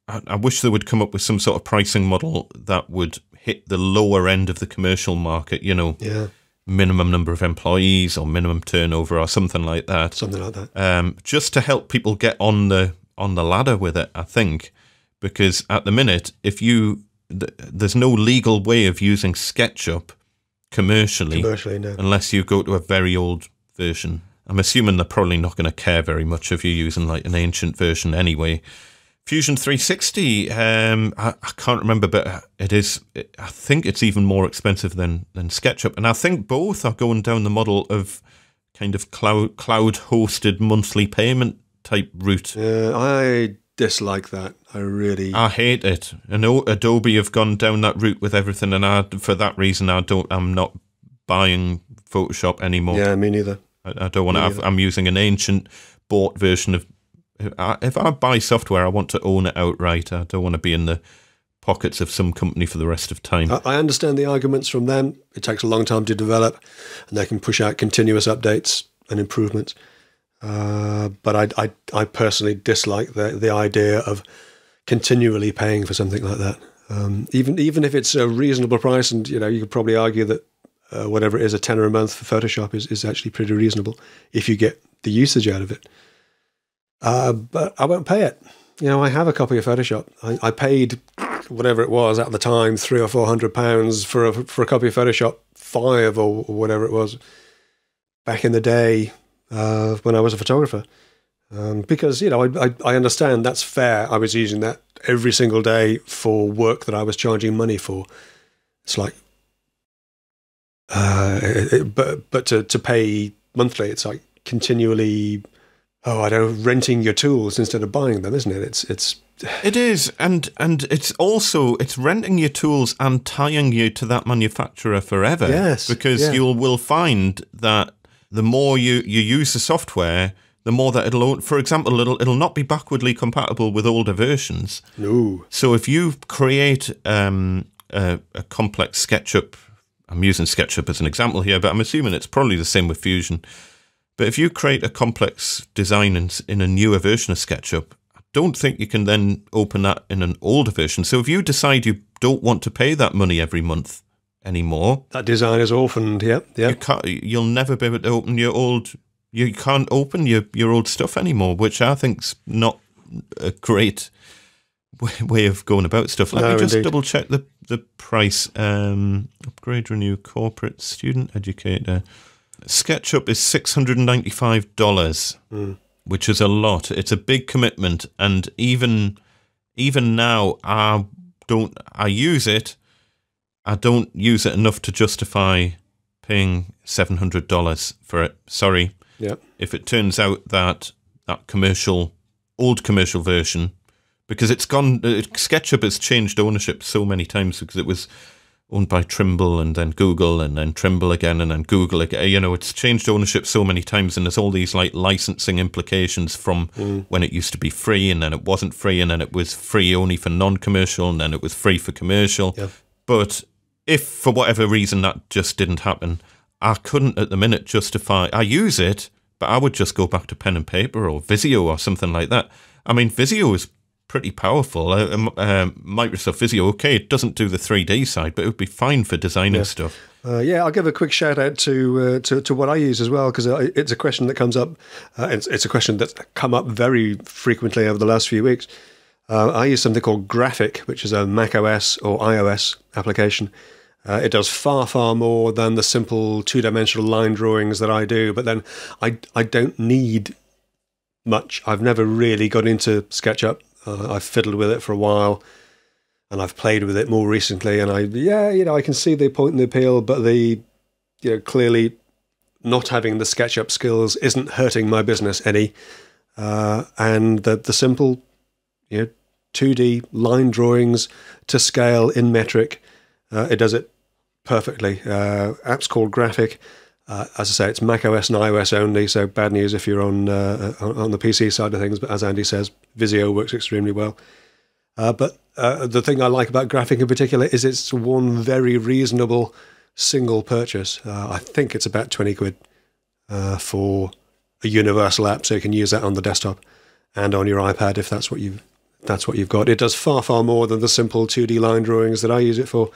I wish they would come up with some sort of pricing model that would hit the lower end of the commercial market, Yeah. minimum number of employees or minimum turnover or something like that. Something like that. Just to help people get on the ladder with it, I think. Because at the minute, there's no legal way of using SketchUp commercially No. unless you go to a very old version. I'm assuming they're probably not going to care very much if you're using like an ancient version anyway. Fusion 360, I can't remember, but I think it's even more expensive than SketchUp. And I think both are going down the model of kind of cloud-hosted monthly payment type route. I dislike that. I hate it. I know Adobe have gone down that route with everything, and for that reason, I'm not buying Photoshop anymore. Yeah, me neither. I don't want to. I'm using an ancient bought version of. If I buy software, I want to own it outright. I don't want to be in the pockets of some company for the rest of time. I understand the arguments from them. It takes a long time to develop, and they can push out continuous updates and improvements. But I personally dislike the idea of continually paying for something like that. Even if it's a reasonable price, and you could probably argue that whatever it is, $10 a month for Photoshop is actually pretty reasonable if you get the usage out of it. But I won't pay it. I have a copy of Photoshop. I paid whatever it was at the time, £300 or £400 for a copy of Photoshop 5 or whatever it was back in the day when I was a photographer. Because I understand that's fair. I was using that every single day for work that I was charging money for. It's like, but to pay monthly, it's like continually. Renting your tools instead of buying them, isn't it? It is, and it's renting your tools and tying you to that manufacturer forever. Yes, because you will find that the more you use the software, the more that for example, it'll not be backwardly compatible with older versions. No. So if you create a complex SketchUp, I'm using SketchUp as an example here, but I'm assuming it's probably the same with Fusion. But if you create a complex design in a newer version of SketchUp, I don't think you can then open that in an older version. So if you decide you don't want to pay that money every month anymore, that design is orphaned. Yep. You'll never be able to open your old. You can't open your old stuff anymore, which I think's not a great way of going about stuff. Let me just double check the price. Upgrade, renew, corporate, student, educator. SketchUp is $695, which is a lot. It's a big commitment, and even now, I use it. I don't use it enough to justify paying $700 for it. Sorry. Yeah. If it turns out that old commercial version, because SketchUp has changed ownership so many times, because it was owned by Trimble and then Google and then Trimble again and then Google again. It's changed ownership so many times, and there's all these like licensing implications from when it used to be free, and then it wasn't free, and then it was free only for non-commercial, and then it was free for commercial. Yeah. But if for whatever reason that just didn't happen, I couldn't at the minute justify. I use it, but I would just go back to pen and paper or Visio or something like that. I mean, Visio is pretty powerful. Microsoft Visio, okay, it doesn't do the 3D side, but it would be fine for designing stuff. I'll give a quick shout out to what I use as well, because it's a question that comes up. It's a question that's come up very frequently over the last few weeks. I use something called Graphic, which is a Mac OS or iOS application. It does far, far more than the simple two-dimensional line drawings that I do, but then I don't need much. I've never really got into SketchUp. I've fiddled with it for a while, and I've played with it more recently. And I can see the point and the appeal, but clearly not having the SketchUp skills isn't hurting my business any. And the simple, 2D line drawings to scale in metric, it does it perfectly. App's called Graphic. As I say, it's Mac OS and iOS only, so bad news if you're on the PC side of things. But as Andy says, Visio works extremely well. But the thing I like about Graphic in particular is it's one very reasonable single purchase. I think it's about 20 quid for a universal app, so you can use that on the desktop and on your iPad if that's what you that's what you've got. It does far, far more than the simple 2D line drawings that I use it for.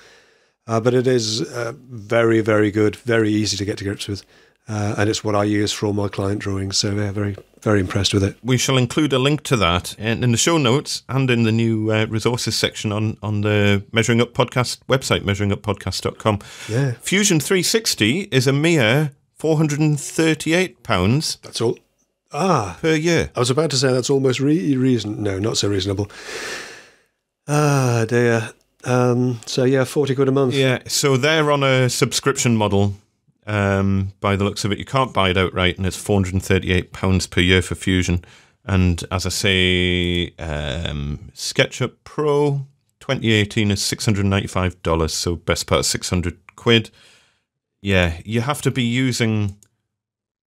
But it is very, very good, very easy to get to grips with. And it's what I use for all my client drawings. So yeah, very, very impressed with it. We shall include a link to that in the show notes and in the new resources section on the Measuring Up Podcast website, measuringuppodcast.com. Yeah. Fusion 360 is a mere £438. That's all. Per year. I was about to say that's almost no, not so reasonable. Dear. So yeah, 40 quid a month. Yeah, so they're on a subscription model. By the looks of it, you can't buy it outright, and it's £438 per year for Fusion. And as I say, SketchUp Pro 2018 is $695, so best part of 600 quid. Yeah, you have to be using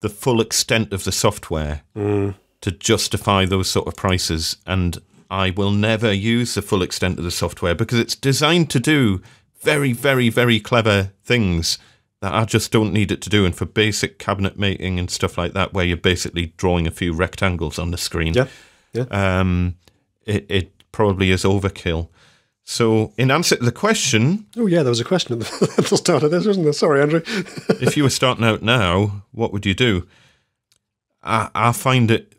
the full extent of the software to justify those sort of prices, and I will never use the full extent of the software because it's designed to do very, very, very clever things that I just don't need it to do. And for basic cabinet making and stuff like that, where you're basically drawing a few rectangles on the screen, it probably is overkill. So in answer to the question... Oh, yeah, there was a question at the start of this, wasn't there? Sorry, Andrew. If you were starting out now, what would you do? I find it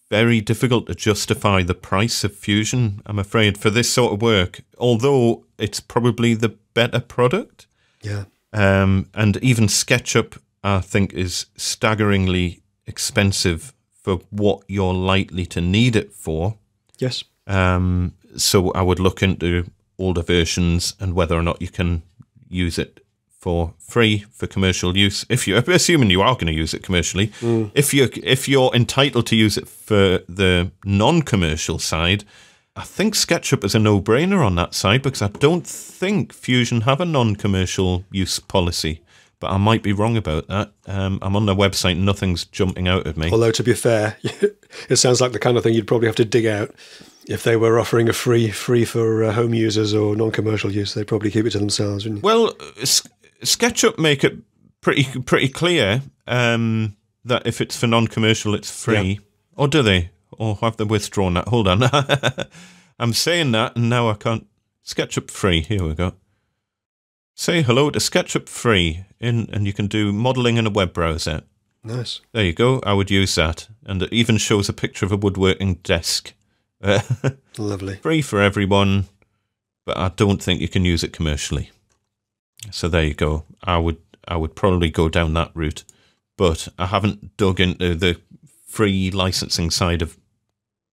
very difficult to justify the price of Fusion, I'm afraid, for this sort of work, although it's probably the better product. Yeah. And even SketchUp, I think, is staggeringly expensive for what you're likely to need it for. Yes. So I would look into older versions and whether or not you can use it for free for commercial use. If you're assuming you are going to use it commercially, if you're entitled to use it for the non-commercial side, I think SketchUp is a no-brainer on that side because I don't think Fusion have a non-commercial use policy. But I might be wrong about that. I'm on their website and nothing's jumping out at me. Although, to be fair, it sounds like the kind of thing you'd probably have to dig out. If they were offering a free for home users or non-commercial use, they'd probably keep it to themselves, wouldn't you? Well, SketchUp make it pretty clear that if it's for non-commercial, it's free. Yeah. Or do they? Or have they withdrawn that? Hold on. I'm saying that and now I can't. SketchUp free. Here we go. Say hello to SketchUp free, and you can do modelling in a web browser. Nice. There you go. I would use that. And it even shows a picture of a woodworking desk. Lovely. Free for everyone, but I don't think you can use it commercially. So there you go. I would probably go down that route, but I haven't dug into the free licensing side of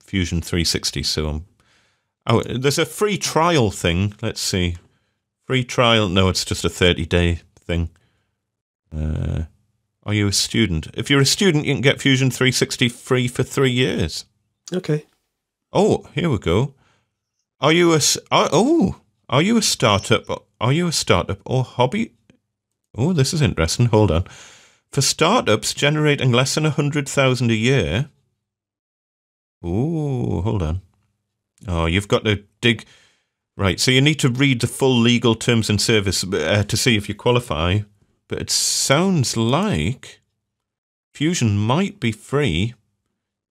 Fusion 360. So there's a free trial thing. Let's see. Free trial? No, it's just a 30-day thing. Are you a student? If you're a student, you can get Fusion 360 free for 3 years. Okay. Oh, here we go. Are you a startup? Are you a startup or hobby? Oh, this is interesting. Hold on. For startups generating less than 100,000 a year. Oh, hold on. Oh, you've got to dig. Right, so you need to read the full legal terms and service to see if you qualify. But it sounds like Fusion might be free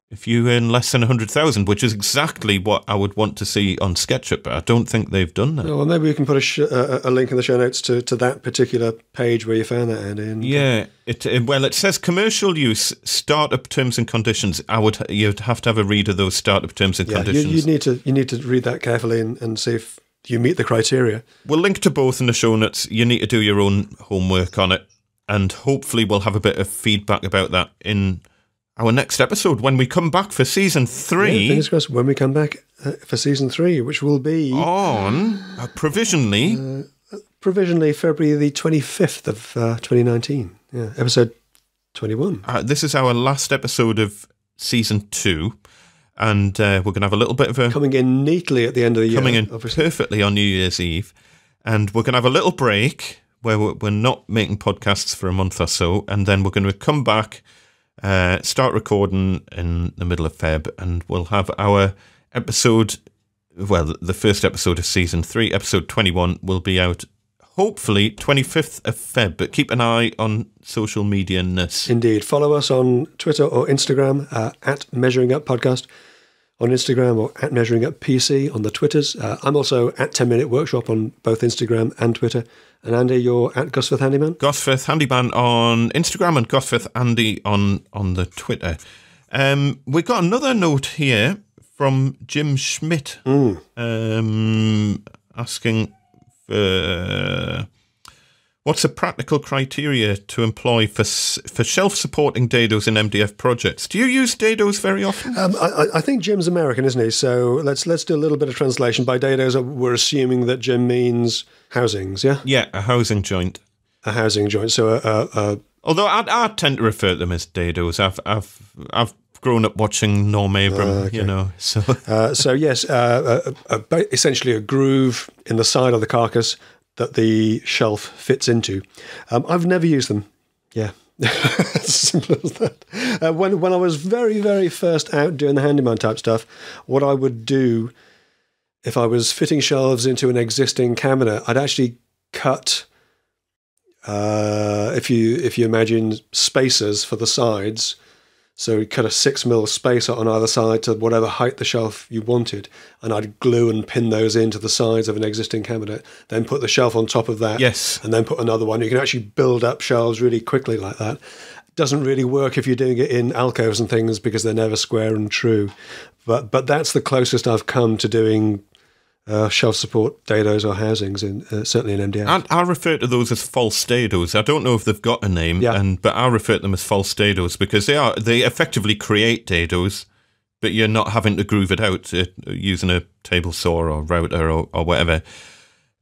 if you earn less than 100,000, which is exactly what I would want to see on SketchUp, but I don't think they've done that. Oh, well, maybe we can put a link in the show notes to that particular page where you found that, Andy. Yeah, it says commercial use, startup terms and conditions. You'd have to have a read of those startup terms and conditions. You need to read that carefully and see if you meet the criteria. We'll link to both in the show notes. You need to do your own homework on it, and hopefully we'll have a bit of feedback about that in our next episode when we come back for season 3. Yeah, fingers crossed, when we come back for season 3, which will be on provisionally February the 25th of 2019. Yeah, episode 21. This is our last episode of season 2, and we're going to have a little bit of a coming in neatly at the end of the year. Coming in obviously perfectly on New Year's Eve, and we're going to have a little break where we're not making podcasts for a month or so, and then we're going to come back. Start recording in the middle of Feb, and we'll have our episode, well, the first episode of season 3, episode 21, will be out hopefully 25th of Feb, but keep an eye on social media-ness. Indeed. Follow us on Twitter or Instagram at Measuring Up Podcast, on Instagram, or at Measuring Up PC on the Twitters. I'm also at 10 Minute Workshop on both Instagram and Twitter. And Andy, you're at Gosforth Handyman? Gosforth Handyman on Instagram and Gosforth Andy on the Twitter. We got another note here from Jim Schmidt asking for what's the practical criteria to employ for shelf-supporting dados in MDF projects? Do you use dados very often? I think Jim's American, isn't he? So let's do a little bit of translation. By dados, we're assuming that Jim means housings, yeah? Yeah, a housing joint. A housing joint. So although I tend to refer to them as dados. I've grown up watching Norm Abram, okay. you know. So so yes, essentially a groove in the side of the carcass that the shelf fits into. I've never used them. Yeah, as simple as that. When I was very, very first out doing the handyman type stuff, what I would do if I was fitting shelves into an existing cabinet, I'd actually cut. If you imagine spacers for the sides. So you cut a 6mm spacer on either side to whatever height the shelf you wanted, and I'd glue and pin those into the sides of an existing cabinet, then put the shelf on top of that, yes, and then put another one. You can actually build up shelves really quickly like that. It doesn't really work if you're doing it in alcoves and things because they're never square and true. But that's the closest I've come to doing shelf support dados or housings, certainly in MDF. I refer to those as false dados. I don't know if they've got a name, but I refer to them as false dados because they effectively create dados, but you're not having to groove it out using a table saw or router or whatever.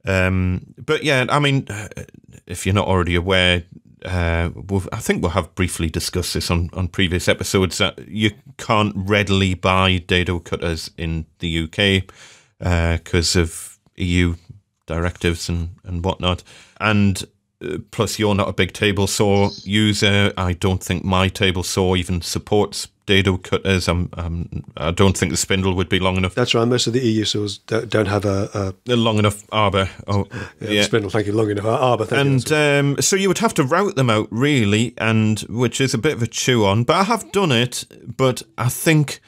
But yeah, I mean, if you're not already aware, I think we'll have briefly discussed this on previous episodes, that you can't readily buy dado cutters in the UK. Because of EU directives and whatnot. And plus, you're not a big table saw user. I don't think my table saw even supports dado cutters. I don't think the spindle would be long enough. That's right. Most of the EU saws don't have a long enough arbor. Oh, yeah. Spindle, thank you. Long enough arbor. Thank you. And so you would have to route them out, really, and which is a bit of a chew on. But I have done it. But I think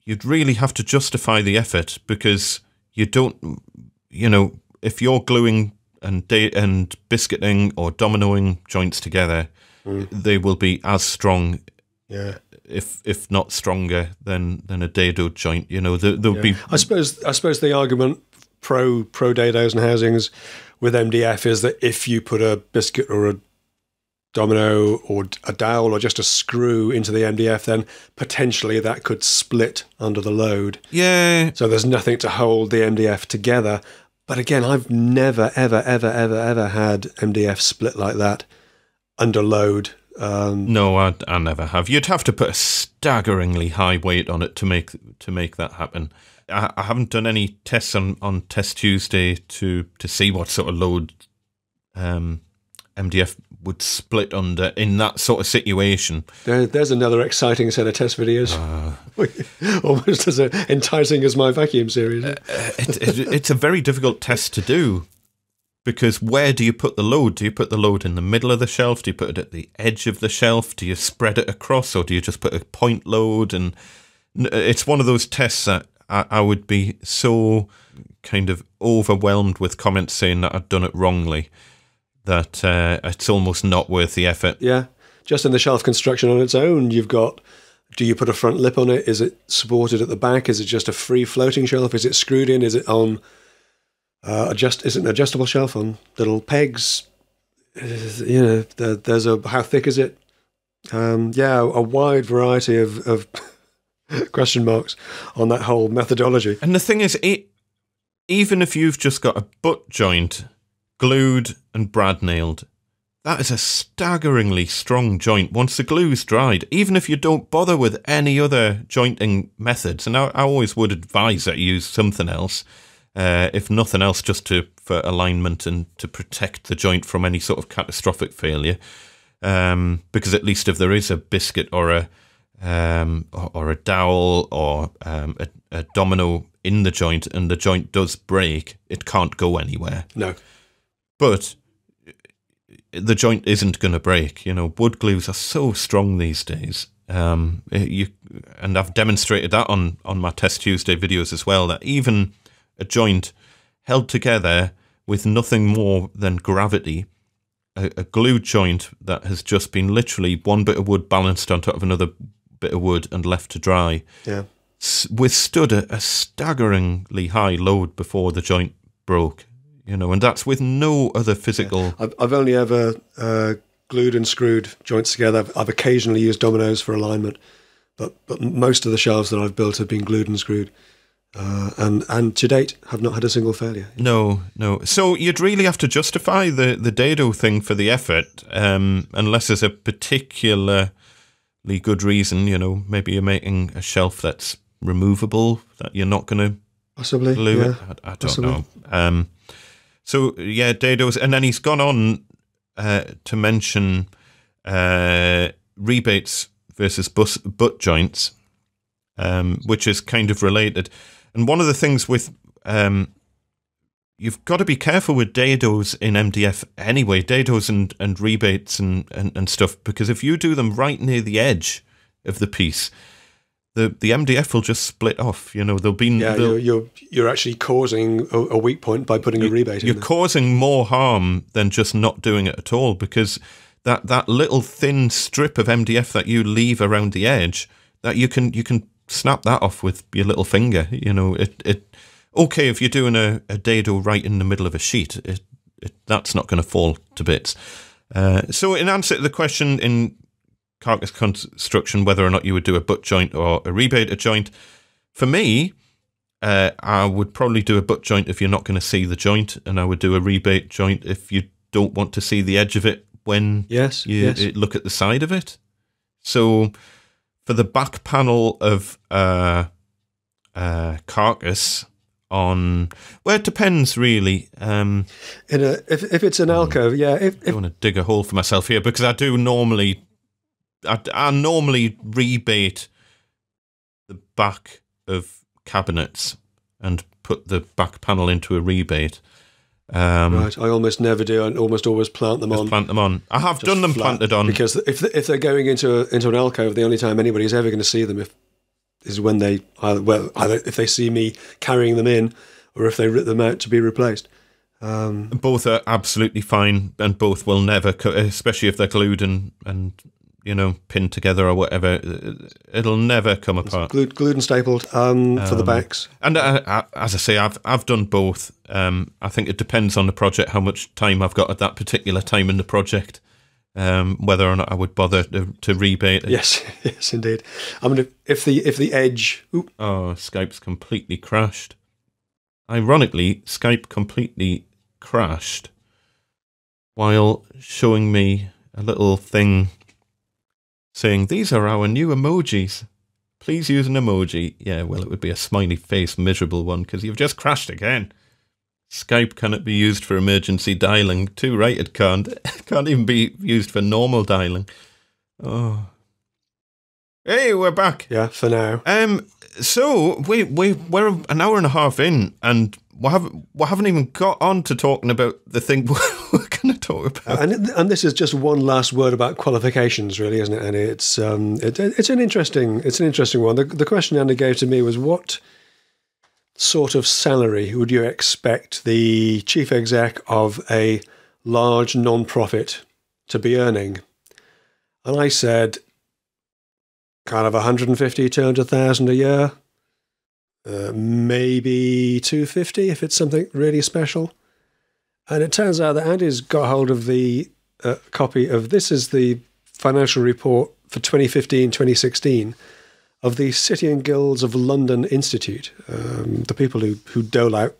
you'd really have to justify the effort because you don't, if you're gluing and biscuiting or dominoing joints together, they will be as strong, if not stronger than a dado joint. There'll be. I suppose the argument pro dados and housings with MDF is that if you put a biscuit or a domino or a dowel or just a screw into the MDF, then potentially that could split under the load. Yeah. So there's nothing to hold the MDF together. But again, I've never, ever, ever, ever, ever had MDF split like that under load. No, I never have. You'd have to put a staggeringly high weight on it to make that happen. I haven't done any tests on Test Tuesday to see what sort of load MDF would split under in that sort of situation. There's another exciting set of test videos. Almost as enticing as my vacuum series. It's a very difficult test to do because where do you put the load? Do you put the load in the middle of the shelf? Do you put it at the edge of the shelf? Do you spread it across, or do you just put a point load? And it's one of those tests that I would be so kind of overwhelmed with comments saying that I'd done it wrongly that it's almost not worth the effort. Yeah, just in the shelf construction on its own, you've got, do you put a front lip on it? Is it supported at the back? Is it just a free floating shelf? Is it screwed in? Is it on is it an adjustable shelf on little pegs? There's how thick is it? A wide variety of question marks on that whole methodology. And the thing is, even if you've just got a butt joint glued and brad nailed, that is a staggeringly strong joint once the glue's dried, even if you don't bother with any other jointing methods. And I always would advise that you use something else, if nothing else, just for alignment and to protect the joint from any sort of catastrophic failure. Because at least if there is a biscuit or a dowel or a domino in the joint and the joint does break, it can't go anywhere. No. But the joint isn't going to break. Wood glues are so strong these days. And I've demonstrated that on my Test Tuesday videos as well, that even a joint held together with nothing more than gravity, a glued joint that has just been literally one bit of wood balanced on top of another bit of wood and left to dry, withstood a staggeringly high load before the joint broke, and that's with no other physical... Yeah. I've only ever glued and screwed joints together. I've occasionally used dominoes for alignment, but most of the shelves that I've built have been glued and screwed. And to date, have not had a single failure. No. So you'd really have to justify the dado thing for the effort, unless there's a particularly good reason. Maybe you're making a shelf that's removable, that you're not going to possibly glue it. I don't know. So yeah, dados, and then he's gone on to mention rebates versus butt joints, which is kind of related. And one of the things with, you've got to be careful with dados in MDF anyway, dados and rebates and stuff, because if you do them right near the edge of the piece, the MDF will just split off. There'll be... Yeah, you're actually causing a weak point by putting a rebate in there. You're causing more harm than just not doing it at all, because that little thin strip of MDF that you leave around the edge, that you can snap that off with your little finger. Okay, if you're doing a dado right in the middle of a sheet, that's not going to fall to bits. So in answer to the question in carcass construction, whether or not you would do a butt joint or a rebate joint, for me, I would probably do a butt joint if you're not going to see the joint, and I would do a rebate joint if you don't want to see the edge of it when you look at the side of it. So for the back panel of carcass it depends really. If it's an alcove, I don't want to dig a hole for myself here, because I do normally, I normally rebate the back of cabinets and put the back panel into a rebate. Right, I almost never do. I almost always plant them on. Plant them on. I have done them planted on, because if they're going into an alcove, the only time anybody's ever going to see them is when they either if they see me carrying them in, or if they rip them out to be replaced. Both are absolutely fine, and both will never, especially if they're glued and pinned together or whatever, it'll never come apart. Glued and stapled for the backs. And as I say, I've done both. I think it depends on the project, how much time I've got at that particular time in the project, whether or not I would bother to rebate it. Yes, indeed. I mean, if the edge... Oop. Oh, Skype's completely crashed. Ironically, Skype completely crashed while showing me a little thing saying, "These are our new emojis. Please use an emoji." Yeah, well, it would be a smiley face, miserable one, because you've just crashed again. Skype cannot be used for emergency dialing. Too right, it can't. It can't even be used for normal dialing. Oh. Hey, we're back. Yeah, for now. So we're an hour and a half in, and we haven't even got on to talking about the thing we're going to talk about. And this is just one last word about qualifications, really, isn't it? And it's an interesting one. The question Andy gave to me was, what sort of salary would you expect the chief exec of a large non-profit to be earning? And I said, kind of 150, 200,000 a year, maybe 250 if it's something really special. And it turns out that Andy's got hold of the copy of, this is the financial report for 2015-2016 of the City and Guilds of London Institute, the people who dole out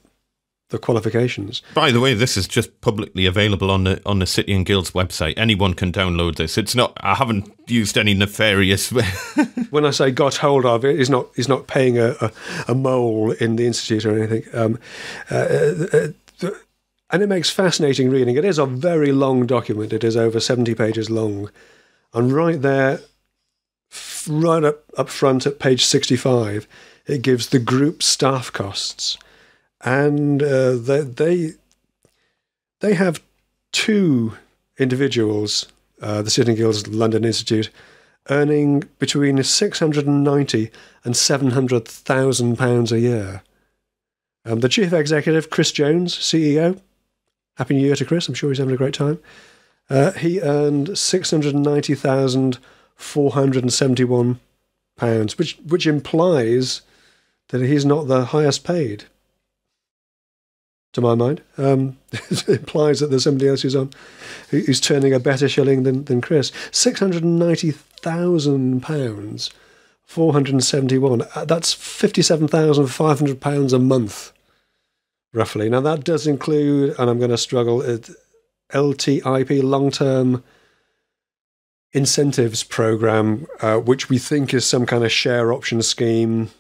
the qualifications. By the way, this is just publicly available on the City and Guilds website. Anyone can download this. It's not. I haven't used any nefarious. When I say got hold of it, he's not paying a mole in the institute or anything. And it makes fascinating reading. It is a very long document. It is over 70 pages long, and right there, right up front at page 65, it gives the group staff costs. And they have two individuals, the City and Guilds London Institute, earning between 690 and 700,000 pounds a year. The chief executive, Chris Jones, CEO. Happy New Year to Chris. I'm sure he's having a great time. He earned 690,471 pounds, which implies that he's not the highest paid. To my mind, it implies that there's somebody else who's turning a better shilling than Chris. £690,000, 471. That's £57,500 a month, roughly. Now that does include, and I'm going to struggle, LTIP, long-term incentives program, which we think is some kind of share option scheme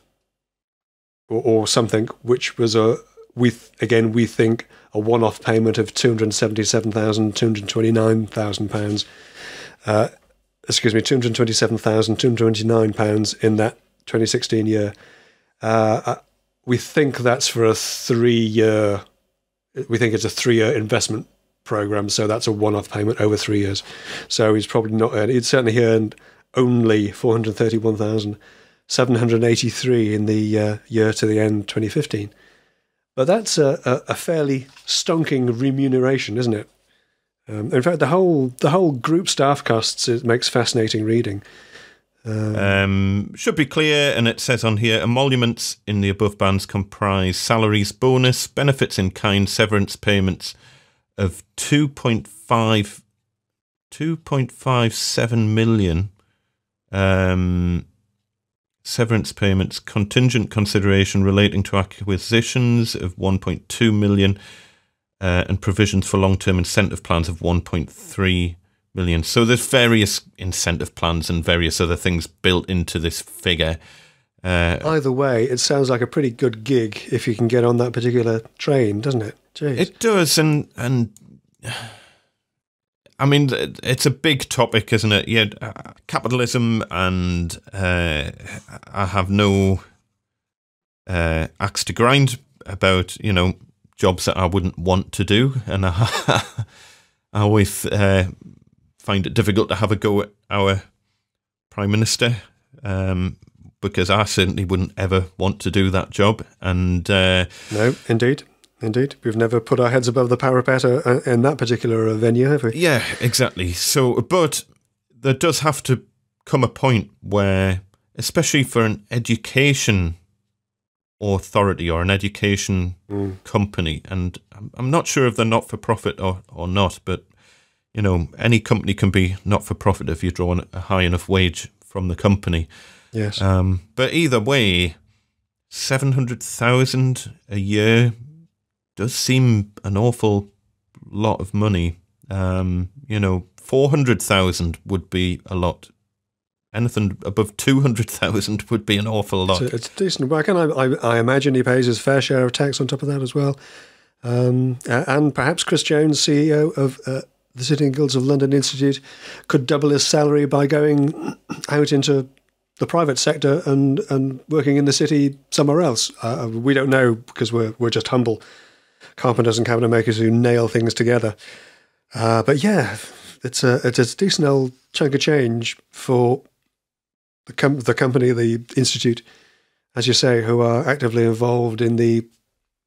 or something, which was we think a one-off payment of £227,229,000. £227,229 in that 2016 year. We think that's for a 3-year. We think it's a 3-year investment program, so that's a one-off payment over 3 years. So he's probably not earned. He'd certainly earned only 431,783 in the year to the end 2015. But that's a fairly stonking remuneration, isn't it? In fact, the whole group staff costs, it makes fascinating reading. Should be clear, and it says on here, emoluments in the above bands comprise salaries, bonus, benefits in kind, severance payments of 2.57 million. Severance payments, contingent consideration relating to acquisitions of 1.2 million, and provisions for long-term incentive plans of 1.3 million. So there's various incentive plans and various other things built into this figure. Either way, it sounds like a pretty good gig if you can get on that particular train, doesn't it? Jeez. It does, and I mean, it's a big topic, isn't it? Yeah, capitalism, and I have no axe to grind about, jobs that I wouldn't want to do, and I always find it difficult to have a go at our Prime Minister, because I certainly wouldn't ever want to do that job. And no, indeed. We've never put our heads above the parapet in that particular venue, have we? Yeah, exactly. So, but there does have to come a point where, especially for an education authority or an education company, and I'm not sure if they're not-for-profit or not, but, any company can be not-for-profit if you draw a high enough wage from the company. Yes. But either way, 700,000 a year does seem an awful lot of money. 400,000 would be a lot. Anything above 200,000 would be an awful lot. It's decent work, and I imagine he pays his fair share of tax on top of that as well. And perhaps Chris Jones, CEO of the City and Guilds of London Institute, could double his salary by going out into the private sector and working in the city somewhere else. We don't know, because we're just humble carpenters and cabinet makers who nail things together. But yeah, it's a decent old chunk of change for the company, the institute, as you say, who are actively involved in the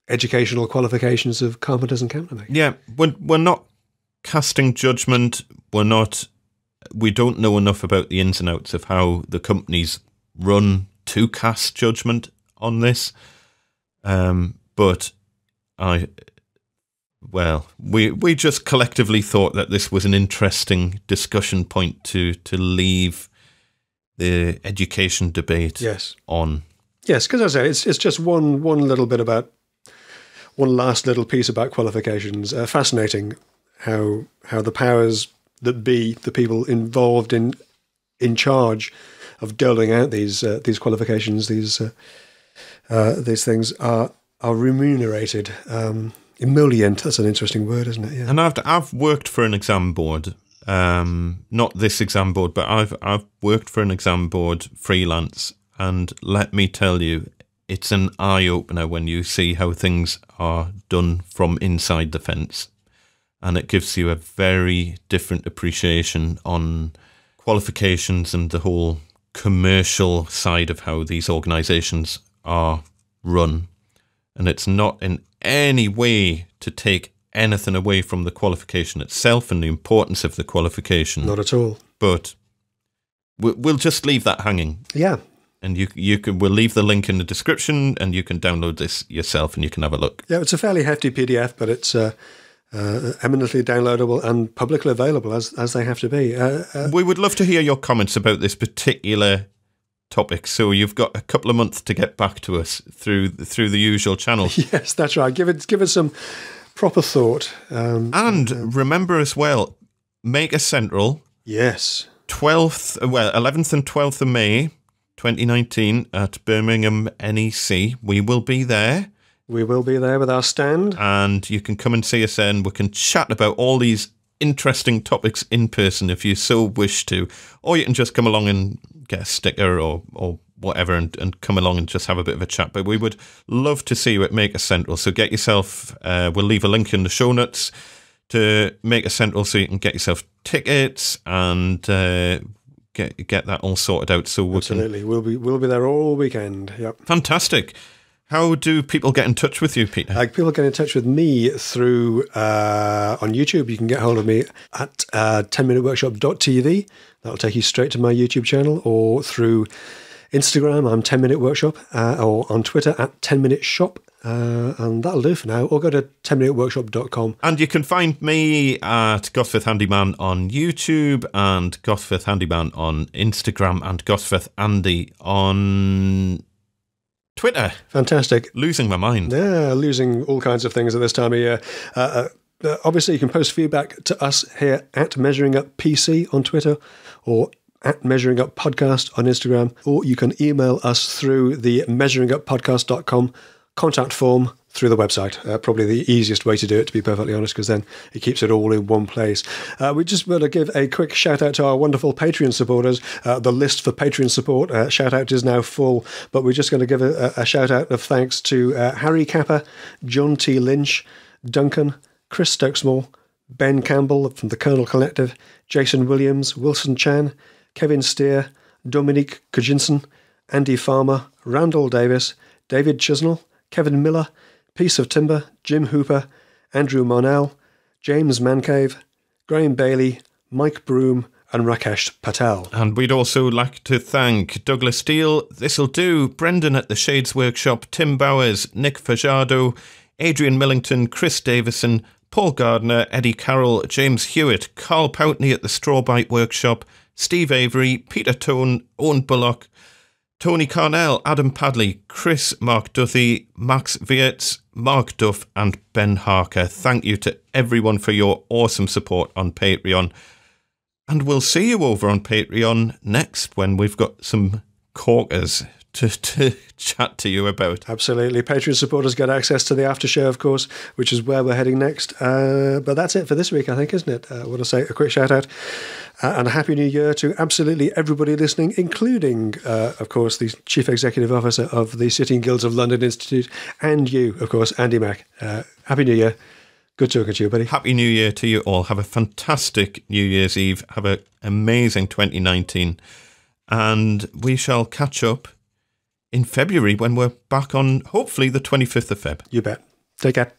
educational qualifications of carpenters and cabinet makers. Yeah, we're not casting judgment. We don't know enough about the ins and outs of how the companies run to cast judgment on this. But we just collectively thought that this was an interesting discussion point to leave the education debate on. Yes, because as I say, it's just one last little piece about qualifications. Fascinating how the powers that be, the people involved in charge of doling out these qualifications, these things are remunerated. Emollient, that's an interesting word, isn't it? Yeah. And I've worked for an exam board, not this exam board, but I've worked for an exam board freelance, and let me tell you, it's an eye-opener when you see how things are done from inside the fence, and it gives you a very different appreciation on qualifications and the whole commercial side of how these organisations are run. And it's not in any way to take anything away from the qualification itself and the importance of the qualification. Not at all. But we'll just leave that hanging. Yeah. And we'll leave the link in the description, and you can download this yourself and you can have a look. Yeah, it's a fairly hefty PDF, but it's eminently downloadable and publicly available as they have to be. We would love to hear your comments about this particular topic. So you've got a couple of months to get back to us through the usual channels. Yes, that's right. Give it some proper thought. And remember as well, make a central. Yes. 11th and 12th of May, 2019 at Birmingham NEC. We will be there. We will be there with our stand. And you can come and see us then. We can chat about all these interesting topics in person if you so wish to. Or you can just come along and get a sticker or whatever and come along and just have a bit of a chat. But we would love to see you at Make a Central. So get yourself, we'll leave a link in the show notes to Make a Central so you can get yourself tickets and get that all sorted out. So absolutely, we'll be there all weekend. Yep, fantastic. How do people get in touch with you, Peter? People get in touch with me through on YouTube. You can get hold of me at 10minuteworkshop.tv. That'll take you straight to my YouTube channel, or through Instagram, I'm 10 Minute Workshop, or on Twitter at 10 Minute Shop. And that'll do for now. Or go to 10minuteworkshop.com. And you can find me at Gosforth Handyman on YouTube, and Gosforth Handyman on Instagram, and Gosforth Andy on Twitter. Fantastic. Losing my mind. Yeah, losing all kinds of things at this time of year. Obviously, you can post feedback to us here at Measuring Up PC on Twitter, or at Measuring Up Podcast on Instagram, or you can email us through the measuringuppodcast.com contact form through the website. Probably the easiest way to do it, to be perfectly honest, because then it keeps it all in one place. We just want to give a quick shout out to our wonderful Patreon supporters. The list for Patreon support shout out is now full, but we're just going to give a shout out of thanks to Harry Capper, John T. Lynch, Duncan, Chris Stokesmore, Ben Campbell from the Colonel Collective, Jason Williams, Wilson Chan, Kevin Steer, Dominique Kujinson, Andy Farmer, Randall Davis, David Chisnell, Kevin Miller, Piece of Timber, Jim Hooper, Andrew Monell, James Mancave, Graham Bailey, Mike Broom, and Rakesh Patel. And we'd also like to thank Douglas Steele, This'll Do, Brendan at the Shades Workshop, Tim Bowers, Nick Fajardo, Adrian Millington, Chris Davison, Paul Gardner, Eddie Carroll, James Hewitt, Carl Poutney at the Strawbite Workshop, Steve Avery, Peter Tone, Owen Bullock, Tony Carnell, Adam Padley, Chris Mark Duthie, Max Vietz, Mark Duff, and Ben Harker. Thank you to everyone for your awesome support on Patreon. And we'll see you over on Patreon next when we've got some corkers to chat to you about. Absolutely. Patreon supporters get access to the after show, of course, which is where we're heading next. But that's it for this week, I think, isn't it? I want to say a quick shout out and a Happy New Year to absolutely everybody listening, including, of course, the Chief Executive Officer of the Sitting Guilds of London Institute, and you, of course, Andy Mac. Happy New Year. Good talking to you, buddy. Happy New Year to you all. Have a fantastic New Year's Eve. Have an amazing 2019. And we shall catch up in February when we're back on, hopefully, the 25th of Feb. You bet. Take care.